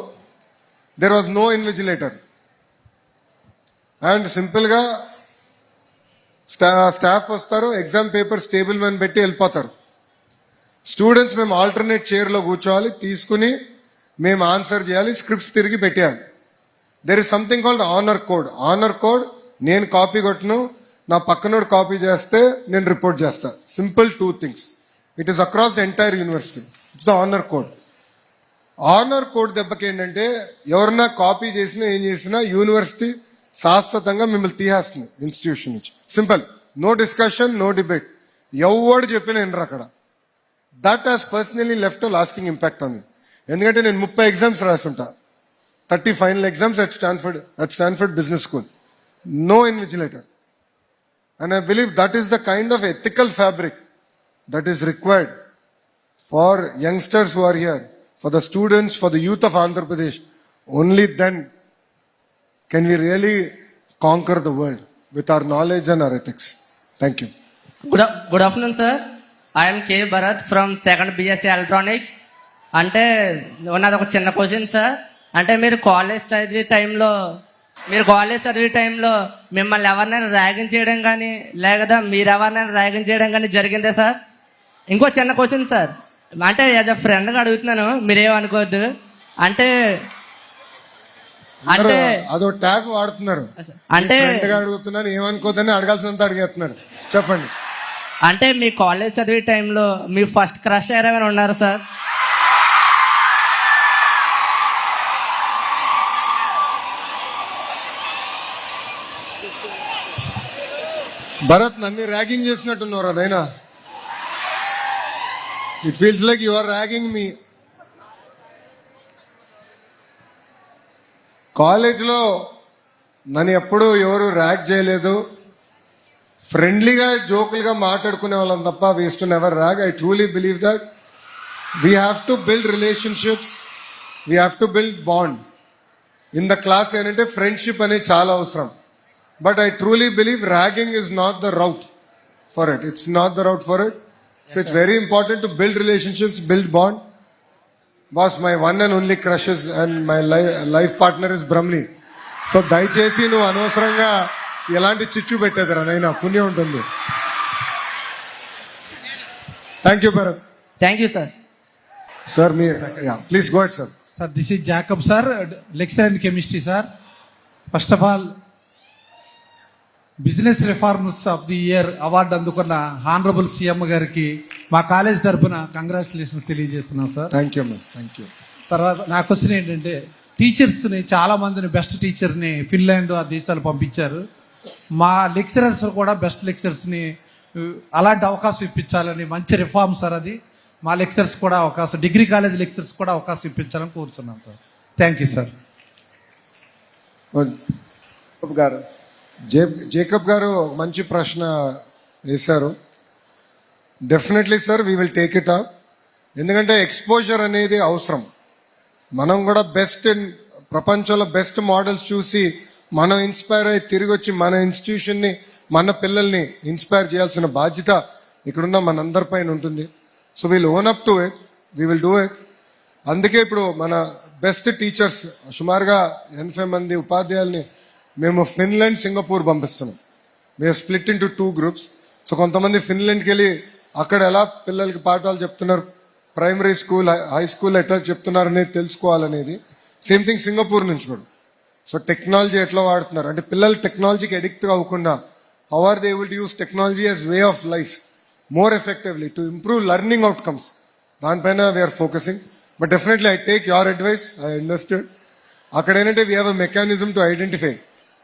there was no invigilator and simple గా staff వస్తారు, exam papers table మీద పెట్టి వెళ్ళిపోతారు. స్టూడెంట్స్ మేము ఆల్టర్నేట్ చైర్లో కూర్చోవాలి, తీసుకుని మేము ఆన్సర్ చేయాలి, స్క్రిప్ట్స్ తిరిగి పెట్టేయాలి. There is something called honour code. Honour code నేను కాపీ కొట్టను, నా పక్కనోడు కాపీ చేస్తే నేను రిపోర్ట్ చేస్తా. Simple 2 things. It is across the entire university. It's the honour code. Honour code దెబ్బకి ఏంటంటే ఎవరన్నా కాపీ చేసినా ఏం చేసినా యూనివర్సిటీ శాశ్వతంగా మిమ్మల్ని తీసేస్తుంది ఇన్స్టిట్యూషన్ నుంచి. Simple, no discussion, no debate. ఎవడు చెప్పినా వినరు అక్కడ. That has personally left lasting impact on me. ఎందుకంటే నేను 30 ఎగ్జామ్స్ రాస్తుంటా, 30 final exams at Stanford Business School. No invigilator. And I believe that is the kind of ethical fabric that is required for youngsters who are here, for the students, for the youth of Andhra Pradesh. Only then can we really conquer the world with our knowledge and our ethics. Thank you. Good afternoon, sir. I am K. Bharat from 2nd BSc Electronics. అంటే నాది ఒక చిన్న question sir. అంటే మీరు college చదివే టైంలో మిమ్మల్ని ఎవరినైనా ర్యాగింగ్ చేయడం కానీ లేదా మీరు ఎవరినైనా ర్యాగింగ్ చేయడం కానీ జరిగిందే సార్? ఇంకో చిన్న క్వశ్చన్ సార్, అంటే యాజ్ అ ఫ్రెండ్గా అడుగుతున్నాను, మీరేమనుకోవద్దు. అంటే అదో ట్యాగ్ వాడుతున్నారు, అంటే అడుగుతున్నాను, ఏమనుకోద్దని అడగాల్సినంత అడిగేస్తున్నారు. చెప్పండి. అంటే మీ కాలేజ్ చదివే టైంలో మీ ఫస్ట్ క్రష్ ఎవరైనా ఉన్నారు సార్? భరత్, నన్ను ర్యాగింగ్ చేసినట్టున్నారా నైనా? It feels like you are ragging me. కాలేజ్లో నన్ను ఎప్పుడు ఎవరు ర్యాగ్ చేయలేదు. ఫ్రెండ్లీగా జోకులుగా మాట్లాడుకునే వాళ్ళం తప్ప we used to never rag. I truly believe that we have to build relationships, we have to build bond. In the class ఏంటంటే ఫ్రెండ్షిప్ అనేది చాలా అవసరం. But I truly believe ragging is not the route for it. It's not the route for it. So it's very important to build relationships, build bond. Boss, my one and only crushes and my life partner is Brahmani. So దయచేసి నువ్వు అనవసరంగా ఎలాంటి చిచ్చు పెట్టేదిరా నైనా, పుణ్యం ఉంటుంది. Thank you Bharat. Thank you sir. Sir me please go ahead sir. Sir, this is Jacob, sir, lecturer in chemistry, sir. First of all, business reforms of the year award అందుకున్న honourable CM గారికి మా college తరఫున congratulations తెలియజేస్తున్నాం sir. Thank you ma'am. Thank you. తర్వాత నా question ఏంటంటే, టీచర్స్ని చాలా మందిని బెస్ట్ టీచర్ని ఫిన్లాండ్ ఆ దేశాలు పంపించారు. మా లెక్చరర్స్ కూడా బెస్ట్ లెక్చరర్స్ని అలాంటి అవకాశం ఇప్పించాలని మంచి రిఫార్మ్ సార్ అది. మా లెక్చరర్స్ కూడా అవకాశం, డిగ్రీ కాలేజ్ లెక్చరర్స్ కూడా అవకాశం ఇప్పించాలని కోరుతున్నాం సార్. Thank you sir. గారు జేకబ్ గారు మంచి ప్రశ్న వేశారు. Definitely sir, we will take it up. ఎందుకంటే ఎక్స్పోజర్ అనేది అవసరం. మనం కూడా బెస్ట్ ప్రపంచంలో బెస్ట్ మోడల్స్ చూసి మనం ఇన్స్పైర్ అయ్యి తిరిగి వచ్చి మన ఇన్స్టిట్యూషన్ని, మన పిల్లల్ని ఇన్స్పైర్ చేయాల్సిన బాధ్యత ఇక్కడున్న మనందరి పైన ఉంటుంది. So will own up to it, we will do it. అందుకే ఇప్పుడు మన బెస్ట్ టీచర్స్ సుమారుగా 80 మంది ఉపాధ్యాయుల్ని మేము ఫిన్లాండ్, సింగపూర్ పంపిస్తున్నాం. మేము స్ప్లిట్ ఇంటూ 2 గ్రూప్స్. సో కొంతమంది ఫిన్లాండ్కి వెళ్ళి అక్కడ ఎలా పిల్లలకి పాఠాలు చెప్తున్నారు, ప్రైమరీ స్కూల్, హై స్కూల్ ఎట్లా చెప్తున్నారు అనేది తెలుసుకోవాలనేది. సేమ్ థింగ్ సింగపూర్ నుంచి కూడా. సో టెక్నాలజీ ఎట్లా వాడుతున్నారు అంటే పిల్లలు టెక్నాలజీకి అడిక్ట్ అవ్వకుండా how are they able to use technology as way of life more effectively to improve learning outcomes. దానిపైన we're focusing. But definitely I take your advice, I understood. అక్కడ ఏంటంటే we have a mechanism to identify,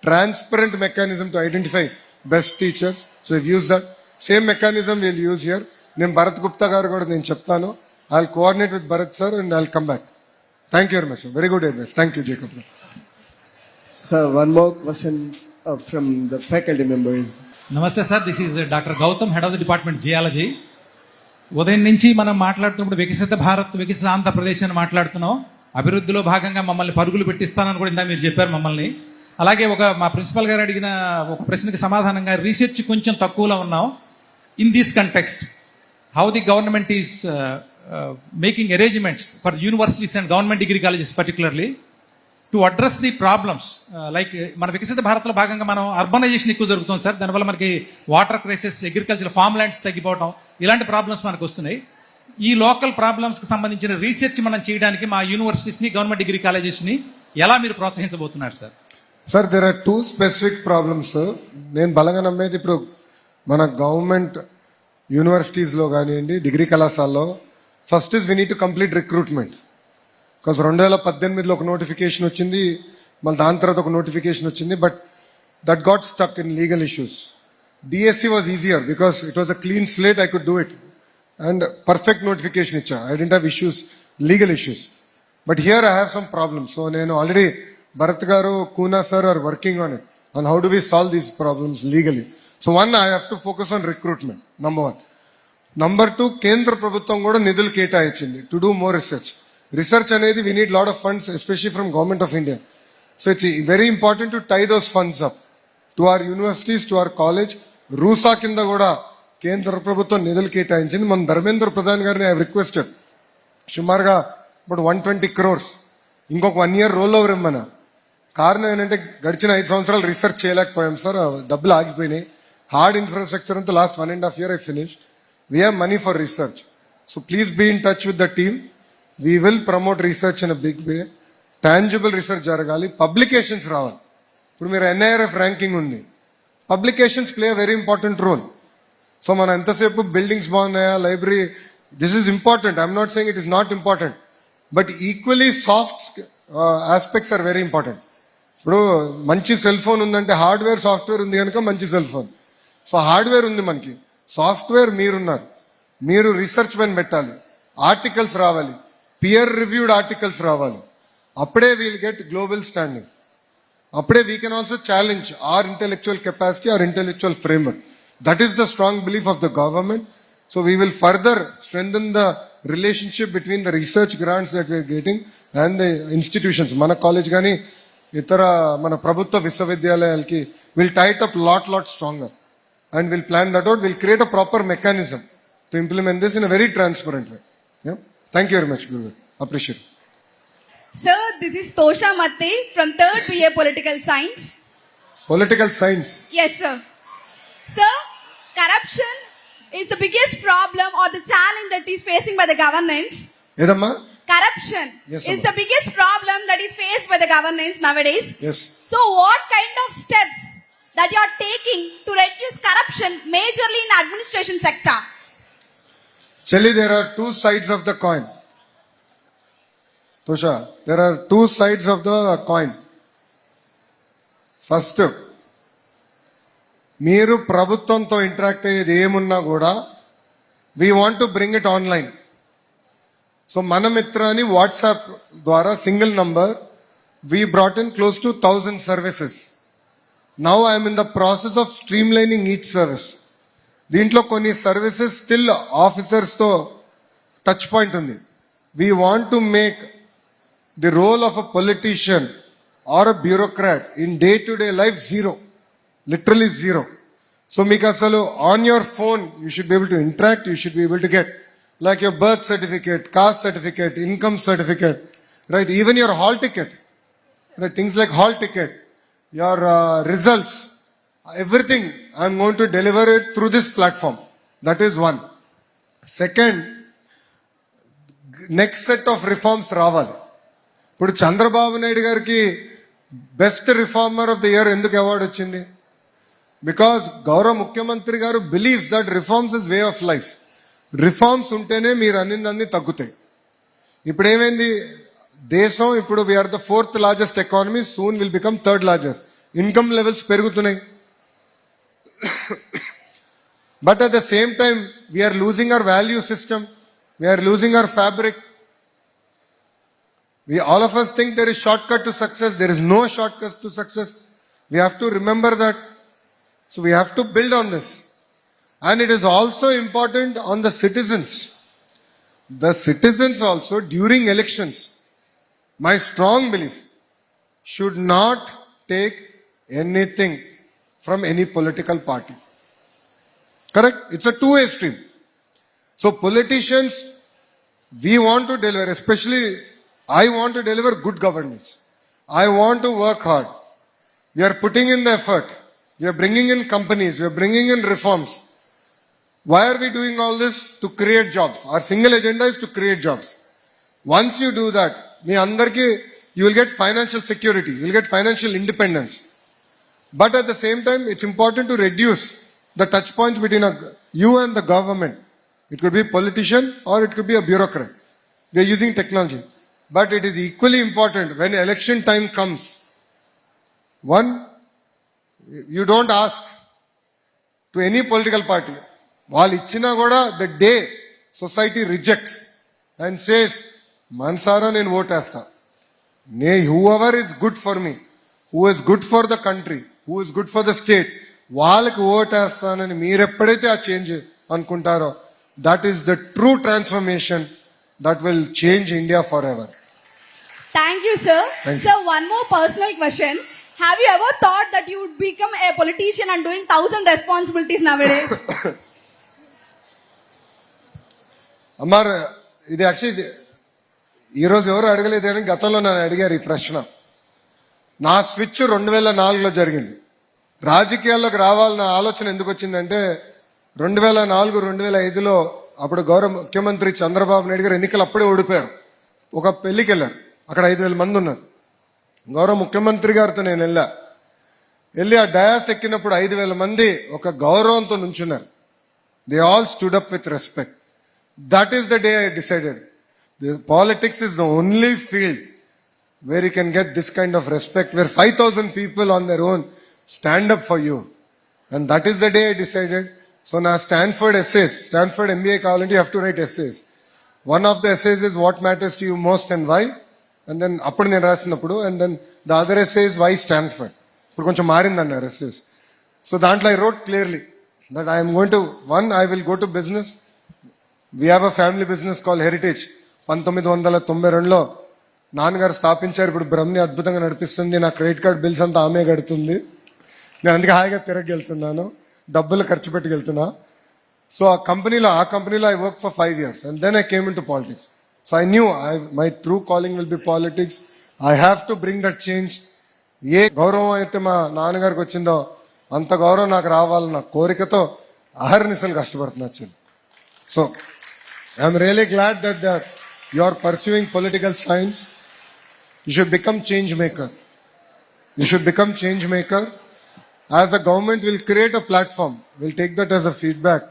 transparent mechanism to identify best teachers. So use that same mechanism will use here. నేను భరత్ గుప్తా గారు కూడా నేను చెప్తాను. I will coordinate with Bharat sir and I will come back. Thank you very much. Very good advice. Thank you Jacob. Sir, one more question from the faculty members. నమస్తే sir, this is doctor Gautam, head of the department geology. ఉదయం నుంచి మనం మాట్లాడుతున్నప్పుడు వికసిత భారత్, వికసిత ఆంధ్రప్రదేశ్ అని మాట్లాడుతున్నాం. అభివృద్ధిలో భాగంగా మమ్మల్ని పరుగులు పెట్టిస్తానని కూడా ఇందా మీరు చెప్పారు మమ్మల్ని. అలాగే మా ప్రిన్సిపల్ గారు అడిగిన ఒక ప్రశ్నకి సమాధానంగా రీసెర్చ్ కొంచెం తక్కువలో ఉన్నాం. In this context, how the government is making arrangements for universities and government degree colleges particularly to address the problems. Like మన వికసిత భారత్లో భాగంగా మనం అర్బనైజేషన్ ఎక్కువ జరుగుతుంది సార్. దానివల్ల మనకి water crisis, agriculture, farm lands తగ్గిపోవడం, ఇలాంటి ప్రాబ్లమ్స్ మనకు వస్తున్నాయి. ఈ లోకల్ ప్రాబ్లమ్స్కి సంబంధించిన రీసెర్చ్ మనం చేయడానికి మా యూనివర్సిటీస్ని, గవర్నమెంట్ డిగ్రీ కాలేజెస్ని ఎలా మీరు ప్రోత్సహించబోతున్నారు sir? Sir, there are 2 specific problems. నేను బలంగా నమ్మేది ఇప్పుడు మన గవర్నమెంట్ యూనివర్సిటీస్లో కానివ్వండి, డిగ్రీ కళాశాలలో first is we need to complete recruitment. Because 2018లో ఒక నోటిఫికేషన్ వచ్చింది, మళ్ళీ దాని తర్వాత ఒక నోటిఫికేషన్ వచ్చింది, but that got stuck in legal issues. DSC was easier because it was a clean slate, I could do it and perfect notification ఇచ్చా. I didn't have issues, legal issues. But here I have some problems. So నేను already Bharat గారు, Koona sir are working on it and how do we solve these problems legally. So one, I have to focus on recruitment, number 1. Number 2, కేంద్ర ప్రభుత్వం కూడా నిధులు కేటాయించింది to do more research. Research అనేది we need lot of funds, especially from government of India. So it's very important to tie those funds up to our universities, to our college. RUSA కింద కూడా కేంద్ర ప్రభుత్వం నిధులు కేటాయించింది. మన ధర్మేంద్ర ప్రధాన్ గారిని I requested సుమారుగా ఇప్పుడు 120 crores ఇంకొక 1 year రోల్ ఓవర్ ఇమ్మన్నా. కారణం ఏంటంటే గడిచిన 5 సంవత్సరాలు రీసెర్చ్ చేయలేకపోయాం సార్, డబ్బులు ఆగిపోయినాయి. హార్డ్ ఇన్ఫ్రాస్ట్రక్చర్ అంతా last 1.5 years I finish. We have money for research. So please be in touch with the team. We will promote research in a big way. Tangible research జరగాలి, publications రావాలి. ఇప్పుడు మీరు NIRF ranking ఉంది, publications play a very important role. So మనం ఎంతసేపు buildings బాగున్నాయా, library, this is important. I'm not saying it is not important, but equally soft aspects are very important. ఇప్పుడు మంచి సెల్ ఫోన్ ఉందంటే హార్డ్వేర్, సాఫ్ట్వేర్ ఉంది కనుక మంచి సెల్ ఫోన్. సో హార్డ్వేర్ ఉంది మనకి, సాఫ్ట్వేర్ మీరున్నారు. మీరు రీసెర్చ్ పైన పెట్టాలి, ఆర్టికల్స్ రావాలి, పియర్ రివ్యూడ్ ఆర్టికల్స్ రావాలి. అప్పుడే వీల్ గెట్ గ్లోబల్ స్టాండింగ్. అప్పుడే we can also challenge our intellectual capacity, our intellectual framework. That is the strong belief of the government. So we will further strengthen the relationship between the research grants that we are getting and the institutions. Mana college gani itara mana prabhutva visvavidyalayalalki will tie it up lot stronger and we'll plan that out. We'll create a proper mechanism to implement this in a very transparent way. Yeah. Thank you very much, Guru. Appreciate it. Sir, this is Tosha Matte from 3rd BA Political Science. Political science. Yes, sir. Sir, corruption is the biggest problem or the challenge that is facing by the governance. Edamma? Corruption Yes, is the biggest problem that is faced by the governance nowadays. Yes. So what kind of steps that you are taking to reduce corruption majorly in administration sector? Chelli, there are 2 sides of the coin. Tosha, there are 2 sides of the coin. First, మీరు ప్రభుత్వంతో interact అయ్యేది ఏమున్నా కూడా we want to bring it online. So Mana Mitra అని WhatsApp ద్వారా single number we brought in close to 1000 services. Now I'm in the process of streamlining each service. దీంట్లో కొన్ని services still ఆఫీసర్స్తో టచ్ పాయింట్ ఉంది. We want to make the role of a politician or a bureaucrat in day-to-day life zero. Literally zero. So మీకు అసలు on your phone you should be able to interact, you should be able to get like your birth certificate, caste certificate, income certificate, right? Even your hall ticket, right? Things like hall ticket, your results, everything. I'm going to deliver it through this platform. That is one. Second, next set of reforms రావాలి. ఇప్పుడు చంద్రబాబు నాయుడు గారికి best reformer of the year ఎందుకు award వచ్చింది? Because గౌరవ ముఖ్యమంత్రి గారు believes that reforms is way of life. Reforms ఉంటేనే మీరు అన్ని తగ్గుతాయి. ఇప్పుడు ఏమైంది, దేశం ఇప్పుడు we're the 4th largest economy, soon will become 3rd largest. Income levels పెరుగుతున్నాయి. But at the same time we're losing our value system, we're losing our fabric. All of us think there is shortcut to success. There is no shortcut to success. We have to remember that. So we have to build on this. And it is also important on the citizens. The citizens also during elections, my strong belief, should not take anything from any political party. Correct? It's a two-way stream. So politicians, we want to deliver, especially I want to deliver good governance. I want to work hard. We are putting in the effort. We are bringing in companies. We are bringing in reforms. Why are we doing all this? To create jobs. Our single agenda is to create jobs. Once you do that, you will get financial security. You will get financial independence. But at the same time, it's important to reduce the touch points between you and the government. It could be a politician or it could be a bureaucrat. We are using technology. But it is equally important when election time comes. One, you don't ask to any political party. While ichina goda, the day society rejects and says, Mansara nen vote asta. Whoever is good for me, who is good for the country, who is good for the state, వాళ్ళకి vote వేస్తానని మీరు ఎప్పుడైతే ఆ change అనుకుంటారో, that is the true transformation that will change India forever. Thank you, sir. Thank you. Sir, one more personal question. Have you ever thought that you would become a politician and doing 1,000 responsibilities nowadays? అమ్మారు ఇది actually ఈరోజు ఎవరు అడగలేదు కానీ గతంలో నన్ను అడిగారు ఈ ప్రశ్న. నా స్విచ్ 2004లో జరిగింది. రాజకీయాల్లోకి రావాలన్న ఆలోచన ఎందుకు వచ్చిందంటే 2004, 2005లో అప్పుడు గౌరవ ముఖ్యమంత్రి చంద్రబాబు నాయుడు గారు ఎన్నికలు అప్పుడే ఓడిపోయారు. ఒక పెళ్లికి వెళ్ళారు. అక్కడ 5,000 మంది ఉన్నారు. గౌరవ ముఖ్యమంత్రి గారితో నేను వెళ్ళి ఆ డయాస్ ఎక్కినప్పుడు 5,000 మంది ఒక గౌరవంతో నుంచున్నారు. They all stood up with respect. That is the day I decided politics is the only field where you can get this kind of respect, where 5,000 people on their own stand up for you. And that is the day I decided. So నా Stanford essays, Stanford MBA కావాలంటే you have to write essays. One of the essays is what matters to you most and why. And then అప్పుడు నేను రాసినప్పుడు, and then the other essay is why Stanford. ఇప్పుడు కొంచెం మారిందన్నారు essays. So దాంట్లో I wrote clearly that I am going to, one, I will go to business. We have a family business called Heritage. 1992లో నాన్నగారు స్థాపించారు. ఇప్పుడు బ్రహ్మని అద్భుతంగా నడిపిస్తుంది. నా క్రెడిట్ కార్డ్ బిల్స్ అంతా ఆమె కడుతుంది. నేను అందుకే హాయిగా తిరగెళ్తున్నాను, డబ్బులు ఖర్చు పెట్టుకెళ్తున్నా. So ఆ కంపెనీలో I worked for 5 years and then I came into politics. So I knew my true calling will be politics. I have to bring that change. ఏ గౌరవం అయితే మా నాన్నగారికి వచ్చిందో అంత గౌరవం నాకు రావాలన్న కోరికతో అహర్నిశలు కష్టపడుతున్నా. So I'm really glad that you are pursuing political science. You should become change maker. You should become change maker. As a government, we'll create a platform. We'll take that as a feedback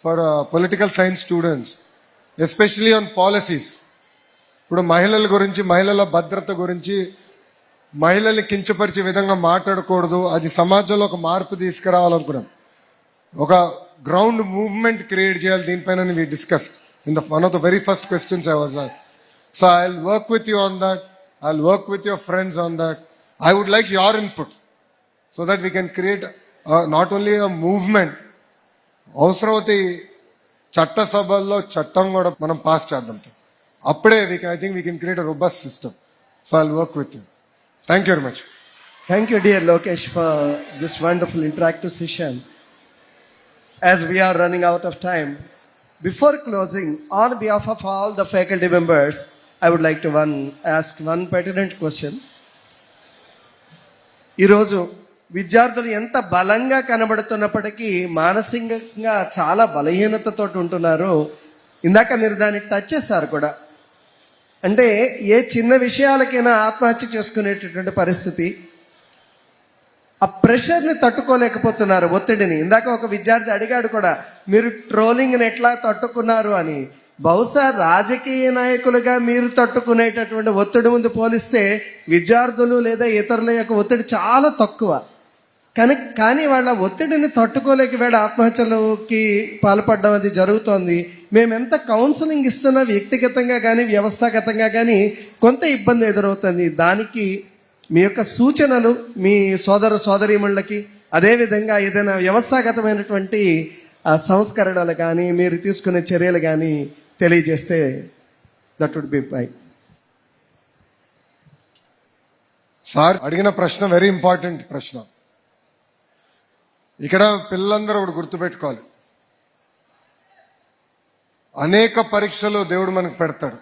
for political science students, especially on policies. ఇప్పుడు మహిళల గురించి, మహిళల భద్రత గురించి, మహిళల్ని కించపరిచే విధంగా మాట్లాడకూడదు. అది సమాజంలో ఒక మార్పు తీసుకురావాలనుకున్నాం. ఒక గ్రౌండ్ మూవ్మెంట్ క్రియేట్ చేయాలి. దీనిపైన we discuss in the one of the very first questions I was asked. So I will work with you on that. I will work with your friends on that. I would like your input so that we can create not only a movement, అవసరమైతే చట్టసభల్లో చట్టం కూడా మనం pass చేద్దాం. అప్పుడే I think we can create a robust system. So I will work with you. Thank you very much. Thank you, dear Lokesh, for this wonderful interactive session. As we are running out of time, Before closing, on behalf of all the faculty members, I would like to ask one pertinent question. ఈరోజు విద్యార్థులు ఎంత బలంగా కనబడుతున్నప్పటికీ మానసికంగా చాలా బలహీనతతో ఉంటున్నారు. ఇందాక మీరు దాన్ని టచ్ చేశారు కూడా. అంటే ఏ చిన్న విషయాలకైనా ఆత్మహత్య చేసుకునేటటువంటి పరిస్థితి, ఆ ప్రెషర్ని తట్టుకోలేకపోతున్నారు, ఒత్తిడిని. ఇందాక ఒక విద్యార్థి అడిగాడు కూడా, మీరు ట్రోలింగ్ని ఎట్లా తట్టుకున్నారు అని. బహుశా రాజకీయ నాయకులుగా మీరు తట్టుకునేటటువంటి ఒత్తిడి ముందు పోలిస్తే విద్యార్థులు లేదా ఇతరుల యొక్క ఒత్తిడి చాలా తక్కువ. కానీ వాళ్ళ ఒత్తిడిని తట్టుకోలేక వేడ ఆత్మహత్యలకి పాల్పడడం అది జరుగుతోంది. మేము ఎంత కౌన్సిలింగ్ ఇస్తున్నా వ్యక్తిగతంగా కానీ వ్యవస్థాగతంగా కానీ కొంత ఇబ్బంది ఎదురవుతుంది. దానికి మీ యొక్క సూచనలు మీ సోదరీమణులకి, అదేవిధంగా ఏదైనా వ్యవస్థాగతమైనటువంటి సంస్కరణలు కానీ మీరు తీసుకునే చర్యలు కానీ తెలియజేస్తే that would be bye. Sir అడిగిన ప్రశ్న వెరీ ఇంపార్టెంట్ ప్రశ్న. ఇక్కడ పిల్లలందరూ ఒకటి గుర్తుపెట్టుకోవాలి, అనేక పరీక్షలు దేవుడు మనకు పెడతాడు,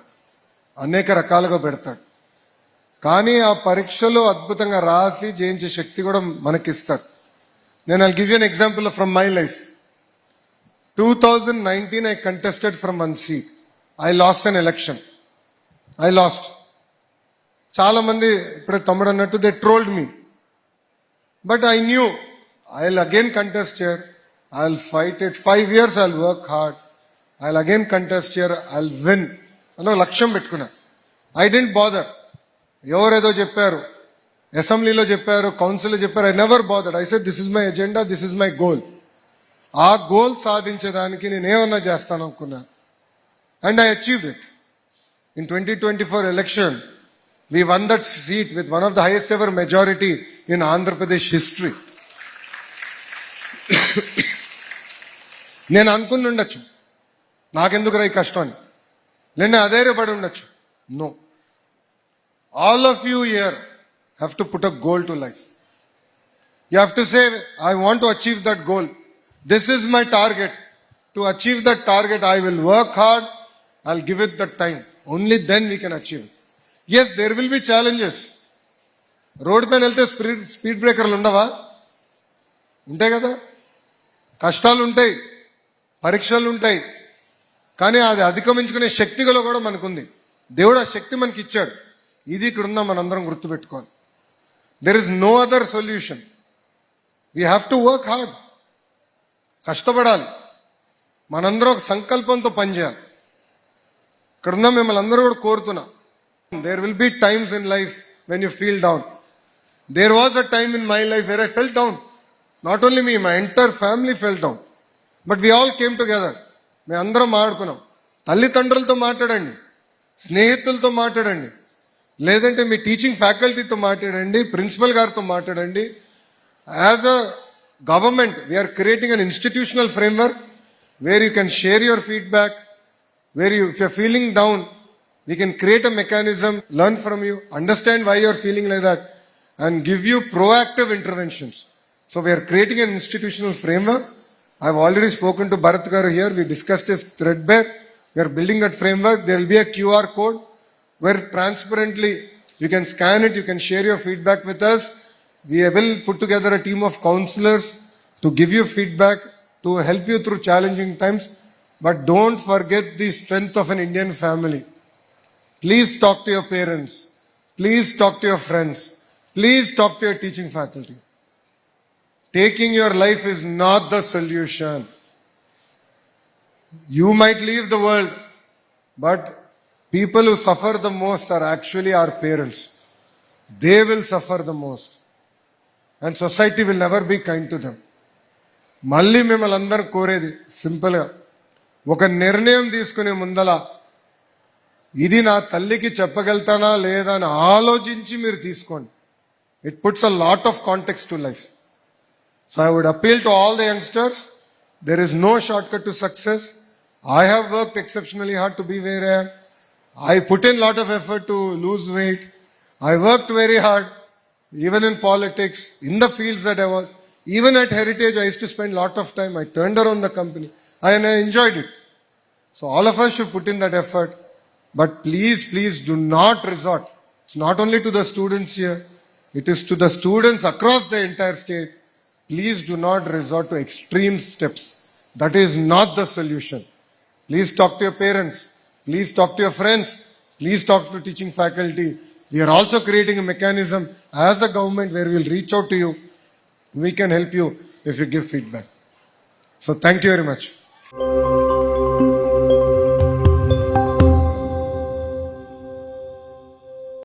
అనేక రకాలుగా పెడతాడు. కానీ ఆ పరీక్షలు అద్భుతంగా రాసి జయించే శక్తి కూడా మనకిస్తాడు. నేను I'll give you an example from my life. 2019 I contested from one seat. I lost an election. I lost. చాలా మంది ఇప్పుడు తమ్ముడు అన్నట్టు they trolled me, but I knew I'll again contest here. I'll fight it. 5 years I'll work hard. I'll again contest here. I'll win. అన్న లక్ష్యం పెట్టుకున్నా. I didn't bother. ఎవరేదో చెప్పారు, అసెంబ్లీలో చెప్పారు, కౌన్సిల్లో చెప్పారు, I never bothered. I said this is my agenda, this is my goal. ఆ goal సాధించడానికి నేనేమన్నా చేస్తాను అనుకున్నా. And I achieved it. In 2024 election, we won that seat with one of the highest ever majority in Andhra Pradesh history. నేను అనుకుని ఉండొచ్చు నాకెందుకు రై కష్టం అని, నేను అధైర్యపడి ఉండొచ్చు. No, all of you here have to put a goal to life. You have to say I want to achieve that goal. This is my target. To achieve that target I will work hard. I will give it that time. Only then we can achieve. Yes, there will be challenges. Road పైన వెళ్తే speed బ్రేకర్లు ఉండవా? ఉంటాయి కదా. కష్టాలు ఉంటాయి, పరీక్షలు ఉంటాయి, కానీ అది అధిగమించుకునే శక్తిలో కూడా మనకుంది. దేవుడు ఆ శక్తి మనకి ఇచ్చాడు. ఇది ఇక్కడ ఉందా మనందరం గుర్తుపెట్టుకోవాలి. There is no other solution. We have to work hard. కష్టపడాలి. మనందరం ఒక సంకల్పంతో పనిచేయాలి. ఇక్కడ ఉందా మిమ్మల్ని అందరూ కూడా కోరుతున్నా. There will be times in life when you feel down. There was a time in my life where I fell down. Not only me, my entire family fell down. But we all came together. మేము అందరం మాట్లాడుకున్నాం. తల్లిదండ్రులతో మాట్లాడండి, స్నేహితులతో మాట్లాడండి, లేదంటే మీ teaching ఫ్యాకల్టీతో మాట్లాడండి, principal గారితో మాట్లాడండి. As a government we're creating an institutional framework where you can share your feedback, where you if you're feeling down we can create a mechanism, learn from you, understand why you're feeling like that and give you proactive interventions. So we are creating an institutional framework. I have already spoken to Bharat Garu here. We discussed his threadbare. We are building that framework. There will be a QR code where transparently you can scan it, you can share your feedback with us. We will put together a team of counselors to give you feedback, to help you through challenging times. But don't forget the strength of an Indian family. Please talk to your parents. Please talk to your friends. Please talk to your teaching faculty. Taking your life is not the solution. You might leave the world, but people who suffer the most are actually our parents. They will suffer the most. And society will never be kind to them. మళ్ళీ మిమ్మల్ని అందరూ కోరేది సింపుల్గా, ఒక నిర్ణయం తీసుకునే ముందల ఇది నా తల్లికి చెప్పగలుగుతానా లేదా అని ఆలోచించి మీరు తీసుకోండి. It puts a lot of context to life. So I would appeal to all the youngsters, there is no shortcut to success. I have worked exceptionally hard to be where I am. I put in a lot of effort to lose weight. I worked very hard, even in politics, in the fields that I was. Even at Heritage, I used to spend a lot of time. I turned around the company and I enjoyed it. So all of us should put in that effort. But please do not resort. It's not only to the students here. It is to the students across the entire state. Please do not resort to extreme steps. That is not the solution. Please talk to your parents. Please talk to your friends. Please talk to teaching faculty. We are also creating a mechanism as a government where we will reach out to you. We can help you if you give feedback. So thank you very much.